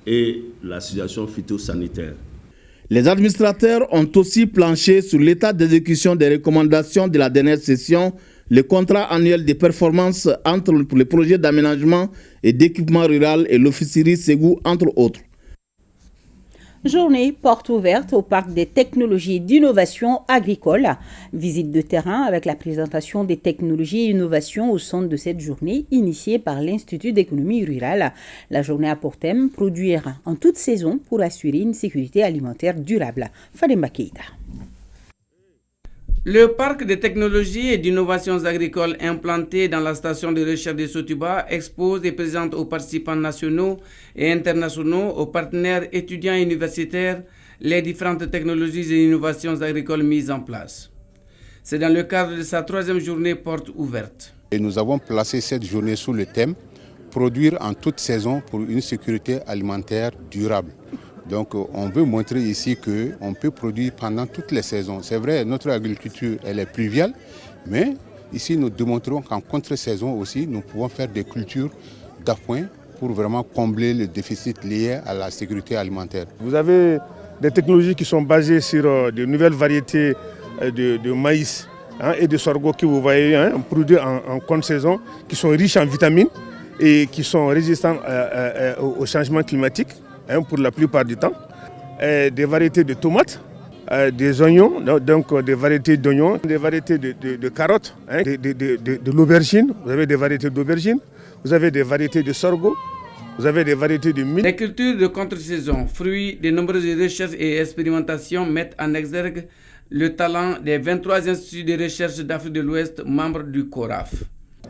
et la situation phytosanitaire. Les administrateurs ont aussi planché sur l'état d'exécution des recommandations de la dernière session, le contrat annuel de performance entre les projets d'aménagement et d'équipement rural et l'officerie Ségou, entre autres. Journée porte ouverte au parc des technologies d'innovation agricole. Visite de terrain avec la présentation des technologies et innovations au centre de cette journée initiée par l'Institut d'économie rurale. La journée a pour thème produire en toute saison pour assurer une sécurité alimentaire durable. Fademba Keïta. Le parc de technologies et d'innovations agricoles implanté dans la station de recherche de Sotuba expose et présente aux participants nationaux et internationaux, aux partenaires étudiants et universitaires, les différentes technologies et innovations agricoles mises en place. C'est dans le cadre de sa 3e journée porte ouverte. Et nous avons placé cette journée sous le thème « Produire en toute saison pour une sécurité alimentaire durable ». Donc on veut montrer ici qu'on peut produire pendant toutes les saisons. C'est vrai, notre agriculture elle est pluviale, mais ici nous démontrons qu'en contre-saison aussi, nous pouvons faire des cultures d'appoint pour vraiment combler le déficit lié à la sécurité alimentaire. Vous avez des technologies qui sont basées sur de nouvelles variétés de maïs et de sorgho que vous voyez produits en contre-saison, qui sont riches en vitamines et qui sont résistants au changement climatique. Pour la plupart du temps, des variétés de tomates, des oignons, donc des variétés d'oignons, des variétés de carottes, de l'aubergine, vous avez des variétés d'aubergine, vous avez des variétés de sorgho, vous avez des variétés de mil. Les cultures de contre-saison, fruits de nombreuses recherches et expérimentations, mettent en exergue le talent des 23 instituts de recherche d'Afrique de l'Ouest, membres du CORAF.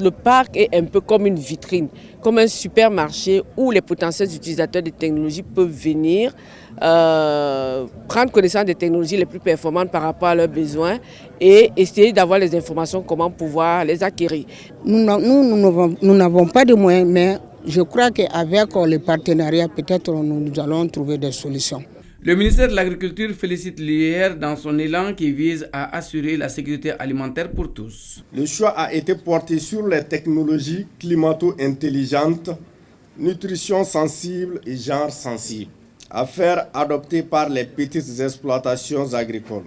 Le parc est un peu comme une vitrine, comme un supermarché où les potentiels utilisateurs de technologies peuvent venir prendre connaissance des technologies les plus performantes par rapport à leurs besoins et essayer d'avoir les informations comment pouvoir les acquérir. Nous n'avons pas de moyens, mais je crois qu'avec les partenariats, peut-être nous allons trouver des solutions. Le ministère de l'Agriculture félicite l'IER dans son élan qui vise à assurer la sécurité alimentaire pour tous. Le choix a été porté sur les technologies climato-intelligentes, nutrition sensible et genre sensible, à faire adopter par les petites exploitations agricoles.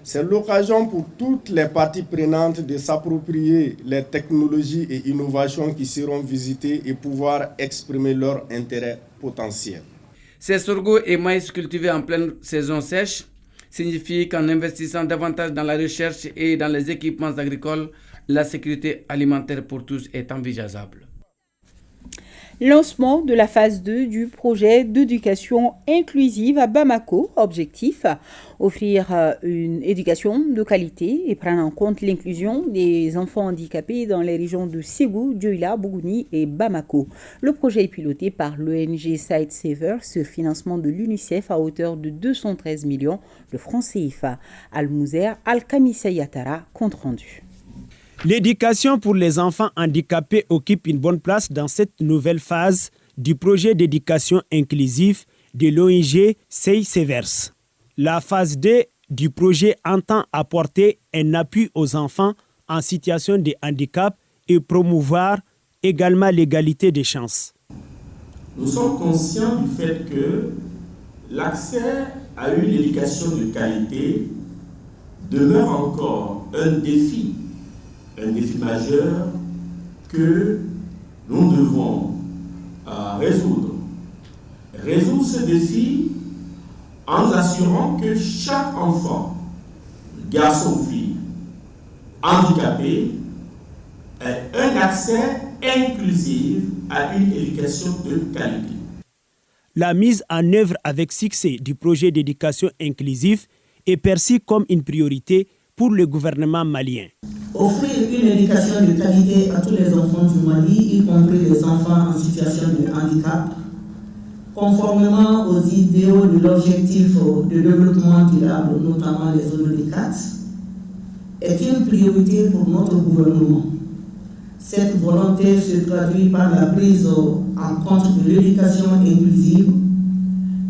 C'est l'occasion pour toutes les parties prenantes de s'approprier les technologies et innovations qui seront visitées et pouvoir exprimer leur intérêt potentiel. Ces sorgho et maïs cultivés en pleine saison sèche signifient qu'en investissant davantage dans la recherche et dans les équipements agricoles, la sécurité alimentaire pour tous est envisageable. Lancement de la phase 2 du projet d'éducation inclusive à Bamako. Objectif, offrir une éducation de qualité et prendre en compte l'inclusion des enfants handicapés dans les régions de Ségou, Dioula, Bougouni et Bamako. Le projet est piloté par l'ONG Sightsaver sur financement de l'UNICEF à hauteur de 213 millions de francs CFA. Al-Mouzer Al-Kamissa Yatara, compte rendu. L'éducation pour les enfants handicapés occupe une bonne place dans cette nouvelle phase du projet d'éducation inclusive de l'ONG Sightsaver. La phase 2 du projet entend apporter un appui aux enfants en situation de handicap et promouvoir également l'égalité des chances. Nous sommes conscients du fait que l'accès à une éducation de qualité demeure encore un défi majeur que nous devons résoudre. Résoudre ce défi en nous assurant que chaque enfant, garçon ou fille, handicapé, ait un accès inclusif à une éducation de qualité. La mise en œuvre avec succès du projet d'éducation inclusive est perçue comme une priorité pour le gouvernement malien. Offrir une éducation de qualité à tous les enfants du Mali, y compris les enfants en situation de handicap, conformément aux idéaux de l'objectif de développement durable, notamment les ODD4, est une priorité pour notre gouvernement. Cette volonté se traduit par la prise en compte de l'éducation inclusive,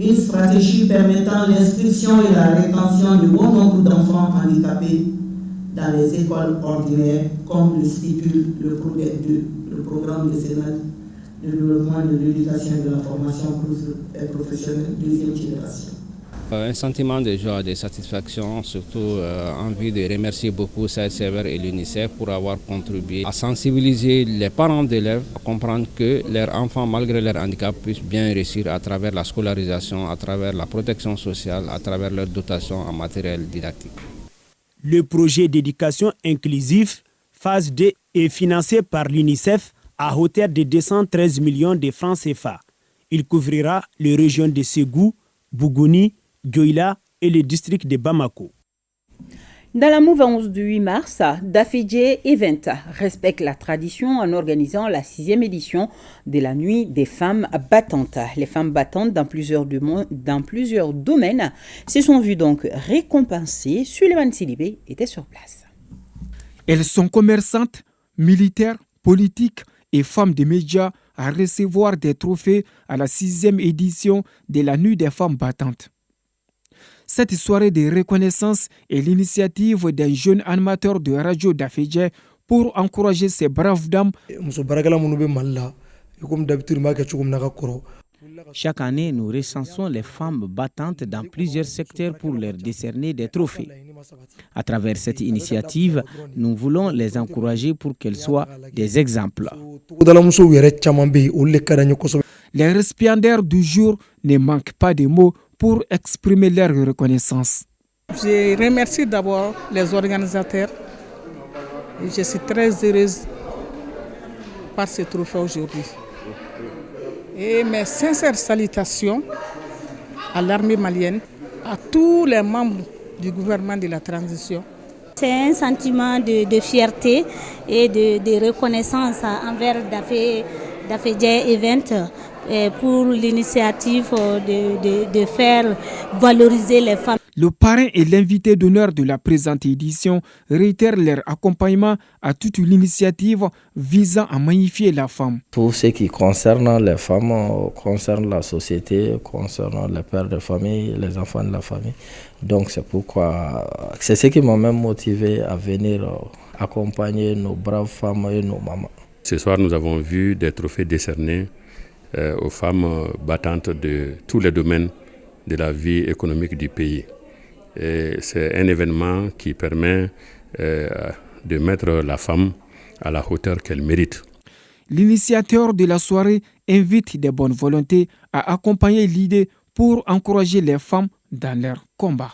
une stratégie permettant l'inscription et la rétention de bon nombre d'enfants handicapés dans les écoles ordinaires, comme le stipule le programme décennal de développement de l'éducation et de la formation professionnelle deuxième génération. Un sentiment de joie, de satisfaction, surtout envie de remercier beaucoup Sightsaver et l'UNICEF pour avoir contribué à sensibiliser les parents d'élèves à comprendre que leurs enfants, malgré leur handicap, puissent bien réussir à travers la scolarisation, à travers la protection sociale, à travers leur dotation en matériel didactique. Le projet d'éducation inclusive, phase 2, est financé par l'UNICEF à hauteur de 213 millions de francs CFA. Il couvrira les régions de Ségou, Bougouni, Dioula et le district de Bamako. Dans la mouvance du 8 mars, Dafedje Event respecte la tradition en organisant la 6e édition de la Nuit des femmes battantes. Les femmes battantes dans plusieurs domaines se sont vues donc récompensées. Suleiman Silibé était sur place. Elles sont commerçantes, militaires, politiques et femmes des médias à recevoir des trophées à la 6e édition de la Nuit des femmes battantes. Cette soirée de reconnaissance est l'initiative d'un jeune animateur de radio Dafedje pour encourager ces braves dames. Chaque année, nous recensons les femmes battantes dans plusieurs secteurs pour leur décerner des trophées. À travers cette initiative, nous voulons les encourager pour qu'elles soient des exemples. Les récipiendaires du jour ne manquent pas de mots pour exprimer leur reconnaissance. Je remercie d'abord les organisateurs. Je suis très heureuse par ce trophée aujourd'hui. Et mes sincères salutations à l'armée malienne, à tous les membres du gouvernement de la transition. C'est un sentiment de fierté et de reconnaissance envers Dafedje Event pour l'initiative de faire valoriser les femmes. Le parrain et l'invité d'honneur de la présente édition réitèrent leur accompagnement à toute l'initiative visant à magnifier la femme. Tout ce qui concerne les femmes, concerne la société, concerne les pères de famille, les enfants de la famille. Donc c'est pourquoi, c'est ce qui m'a même motivé à venir accompagner nos braves femmes et nos mamans. Ce soir, nous avons vu des trophées décernés aux femmes battantes de tous les domaines de la vie économique du pays. Et c'est un événement qui permet de mettre la femme à la hauteur qu'elle mérite. L'initiateur de la soirée invite des bonnes volontés à accompagner l'idée pour encourager les femmes dans leur combat.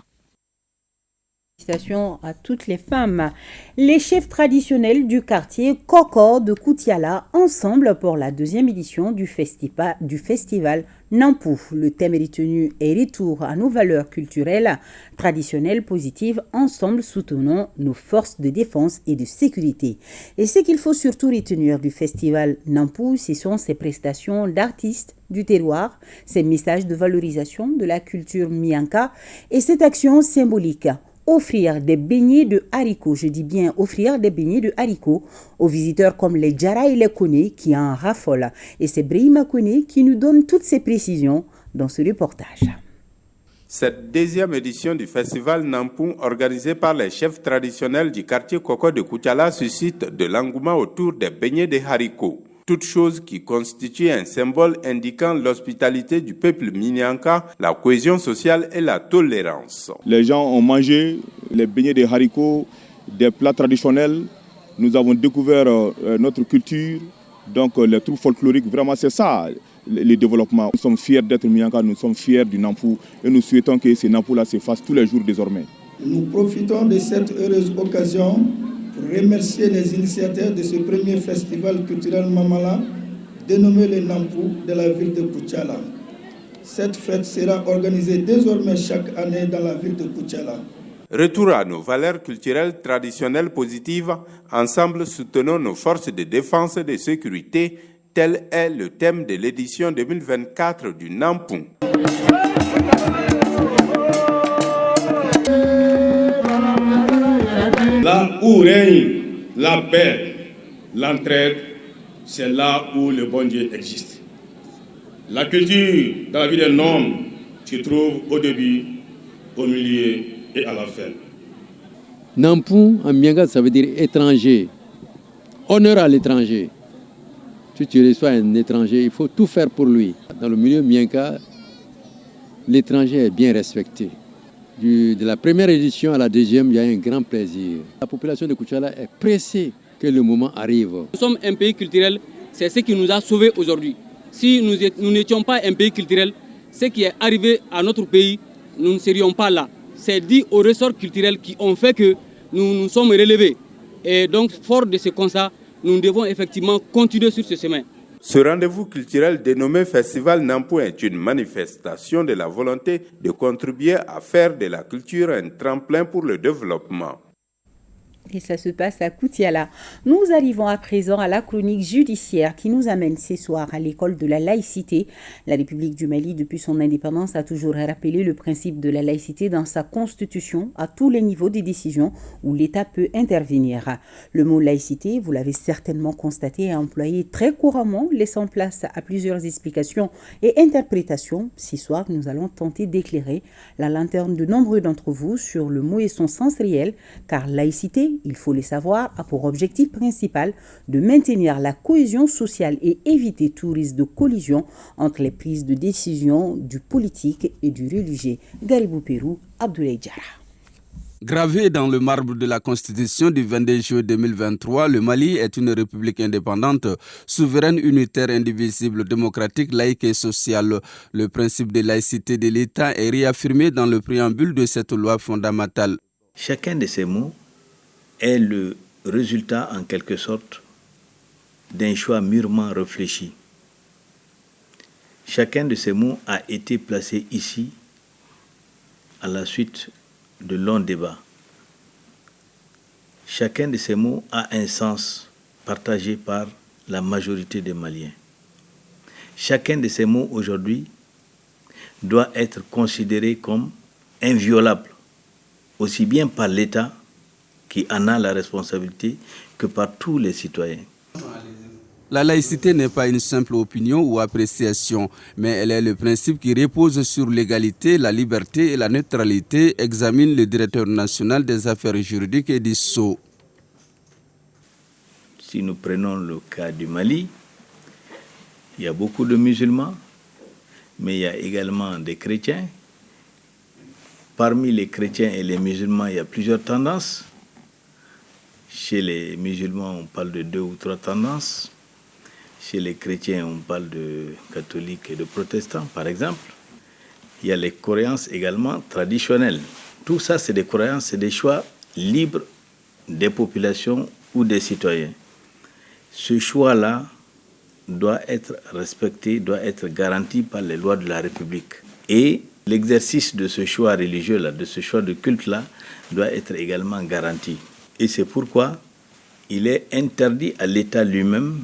Félicitations à toutes les femmes. Les chefs traditionnels du quartier Koko de Koutiala ensemble pour la 2e édition du festival Nampou. Le thème retenu est retour à nos valeurs culturelles traditionnelles positives. Ensemble, soutenons nos forces de défense et de sécurité. Et ce qu'il faut surtout retenir du festival Nampou, ce sont ses prestations d'artistes du terroir, ses messages de valorisation de la culture mianka et cette action symbolique. Offrir des beignets de haricots, je dis bien offrir des beignets de haricots aux visiteurs comme les Djara et les Kone qui en raffolent. Et c'est Brahima Kone qui nous donne toutes ces précisions dans ce reportage. Cette 2e édition du festival Nampou, organisée par les chefs traditionnels du quartier Koko de Koutiala, suscite de l'engouement autour des beignets de haricots. Toute chose qui constitue un symbole indiquant l'hospitalité du peuple minyanka, la cohésion sociale et la tolérance. Les gens ont mangé les beignets de haricots, des plats traditionnels. Nous avons découvert notre culture, donc les troupes folkloriques. Vraiment, c'est ça le développement. Nous sommes fiers d'être minyanka, nous sommes fiers du Nampou et nous souhaitons que ce Nampou-là se fasse tous les jours désormais. Nous profitons de cette heureuse occasion pour remercier les initiateurs de ce premier festival culturel Mamala, dénommé le Nampou de la ville de Koutiala. Cette fête sera organisée désormais chaque année dans la ville de Koutiala. Retour à nos valeurs culturelles traditionnelles positives, ensemble soutenons nos forces de défense et de sécurité, tel est le thème de l'édition 2024 du Nampou. Là où règne la paix, l'entraide, c'est là où le bon Dieu existe. La culture dans la vie d'un homme se trouve au début, au milieu et à la fin. Nampou en mianga, ça veut dire étranger. Honneur à l'étranger. Si tu reçois un étranger, il faut tout faire pour lui. Dans le milieu mianga, l'étranger est bien respecté. De la première édition à la 2e, il y a un grand plaisir. La population de Koutiala est pressée que le moment arrive. Nous sommes un pays culturel, c'est ce qui nous a sauvés aujourd'hui. Si nous n'étions pas un pays culturel, ce qui est arrivé à notre pays, nous ne serions pas là. C'est dû aux ressorts culturels qui ont fait que nous nous sommes relevés. Et donc, fort de ce constat, nous devons effectivement continuer sur ce chemin. Ce rendez-vous culturel dénommé Festival Nampou est une manifestation de la volonté de contribuer à faire de la culture un tremplin pour le développement. Et ça se passe à Koutiala. Nous arrivons à présent à la chronique judiciaire qui nous amène ce soir à l'école de la laïcité. La République du Mali, depuis son indépendance, a toujours rappelé le principe de la laïcité dans sa constitution à tous les niveaux des décisions où l'État peut intervenir. Le mot laïcité, vous l'avez certainement constaté, est employé très couramment, laissant place à plusieurs explications et interprétations. Ce soir, nous allons tenter d'éclairer la lanterne de nombreux d'entre vous sur le mot et son sens réel, car laïcité, il faut le savoir, a pour objectif principal de maintenir la cohésion sociale et éviter tout risque de collision entre les prises de décision du politique et du religieux. Garibou Pérou, Abdoulaye Diarra. Gravé dans le marbre de la Constitution du 22 juillet 2023, le Mali est une république indépendante, souveraine, unitaire, indivisible, démocratique, laïque et sociale. Le principe de laïcité de l'État est réaffirmé dans le préambule de cette loi fondamentale. Chacun de ces mots est le résultat, en quelque sorte, d'un choix mûrement réfléchi. Chacun de ces mots a été placé ici à la suite de longs débats. Chacun de ces mots a un sens partagé par la majorité des Maliens. Chacun de ces mots aujourd'hui doit être considéré comme inviolable, aussi bien par l'État qui en a la responsabilité, que par tous les citoyens. La laïcité n'est pas une simple opinion ou appréciation, mais elle est le principe qui repose sur l'égalité, la liberté et la neutralité, examine le directeur national des affaires juridiques et du SO. Si nous prenons le cas du Mali, il y a beaucoup de musulmans, mais il y a également des chrétiens. Parmi les chrétiens et les musulmans, il y a plusieurs tendances. Chez les musulmans, on parle de 2 ou 3 tendances. Chez les chrétiens, on parle de catholiques et de protestants, par exemple. Il y a les croyances également traditionnelles. tout ça, c'est des croyances, c'est des choix libres des populations ou des citoyens. Ce choix-là doit être respecté, doit être garanti par les lois de la République. Et l'exercice de ce choix religieux-là, de ce choix de culte-là, doit être également garanti. Et c'est pourquoi il est interdit à l'État lui-même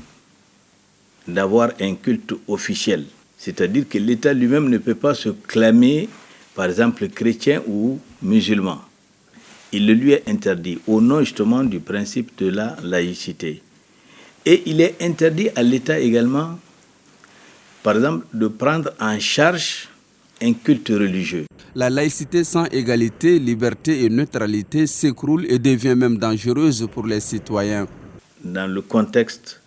d'avoir un culte officiel. C'est-à-dire que l'État lui-même ne peut pas se clamer, par exemple, chrétien ou musulman. Il le lui est interdit au nom justement du principe de la laïcité. Et il est interdit à l'État également, par exemple, de prendre en charge un culte religieux. La laïcité sans égalité, liberté et neutralité s'écroule et devient même dangereuse pour les citoyens. Dans le contexte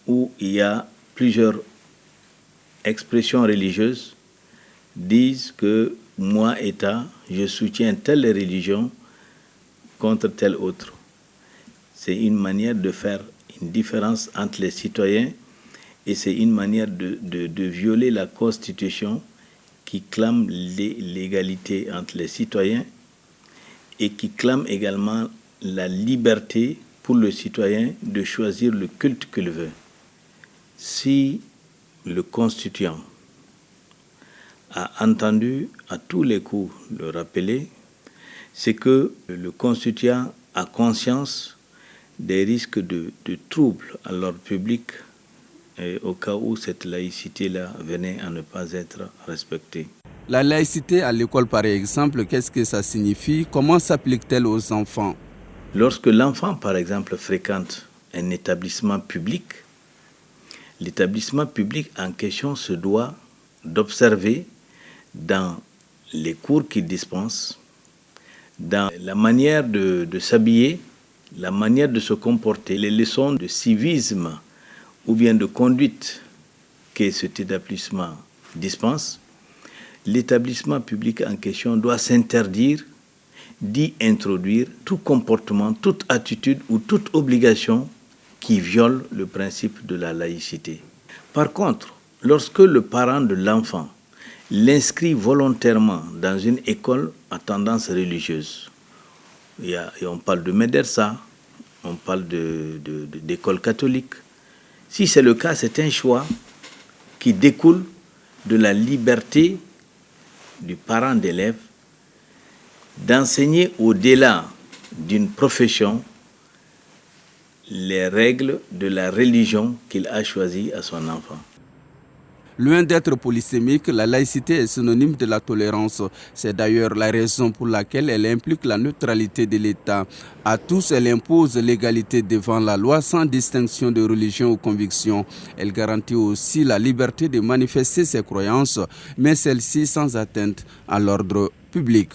où il y a plusieurs expressions religieuses, disent que moi, État, je soutiens telle religion contre telle autre. C'est une manière de faire une différence entre les citoyens et c'est une manière de violer la Constitution qui clame l'égalité entre les citoyens et qui clame également la liberté pour le citoyen de choisir le culte qu'il veut. Si le constituant a entendu à tous les coups le rappeler, c'est que le constituant a conscience des risques de troubles à l'ordre public et au cas où cette laïcité-là venait à ne pas être respectée. La laïcité à l'école, par exemple, qu'est-ce que ça signifie? Comment s'applique-t-elle aux enfants? Lorsque l'enfant, par exemple, fréquente un établissement public, l'établissement public en question se doit d'observer dans les cours qu'il dispense, dans la manière de s'habiller, la manière de se comporter, les leçons de civisme ou bien de conduite que cet établissement dispense, l'établissement public en question doit s'interdire d'y introduire tout comportement, toute attitude ou toute obligation qui viole le principe de la laïcité. Par contre, lorsque le parent de l'enfant l'inscrit volontairement dans une école à tendance religieuse, et on parle de médersa, on parle d'école catholique. Si c'est le cas, c'est un choix qui découle de la liberté du parent d'élève d'enseigner au-delà d'une profession les règles de la religion qu'il a choisie à son enfant. Loin d'être polysémique, la laïcité est synonyme de la tolérance. C'est d'ailleurs la raison pour laquelle elle implique la neutralité de l'État. À tous, elle impose l'égalité devant la loi sans distinction de religion ou conviction. Elle garantit aussi la liberté de manifester ses croyances, mais celle-ci sans atteinte à l'ordre public.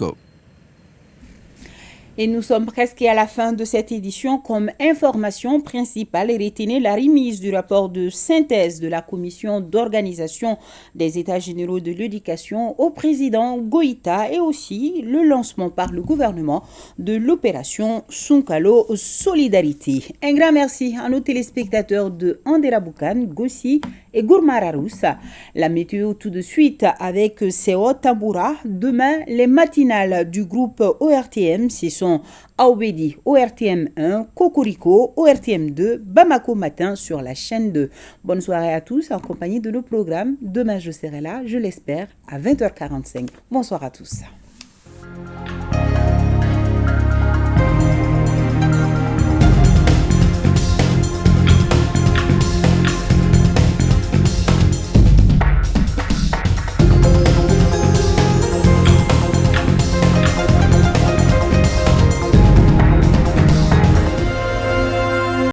Et nous sommes presque à la fin de cette édition. Comme information principale, retenez la remise du rapport de synthèse de la commission d'organisation des États généraux de l'éducation au président Goïta et aussi le lancement par le gouvernement de l'opération Sunkalo Solidarité. Un grand merci à nos téléspectateurs de Anderaboukan, Gossi et Gourmararoussa. La météo tout de suite avec Seo Tamboura. Demain, les matinales du groupe ORTM, ce sont Aoubedi, ORTM 1, Cocorico, ORTM 2, Bamako Matin sur la chaîne 2. Bonne soirée à tous en compagnie de nos programmes. Demain, je serai là, je l'espère, à 20h45. Bonsoir à tous.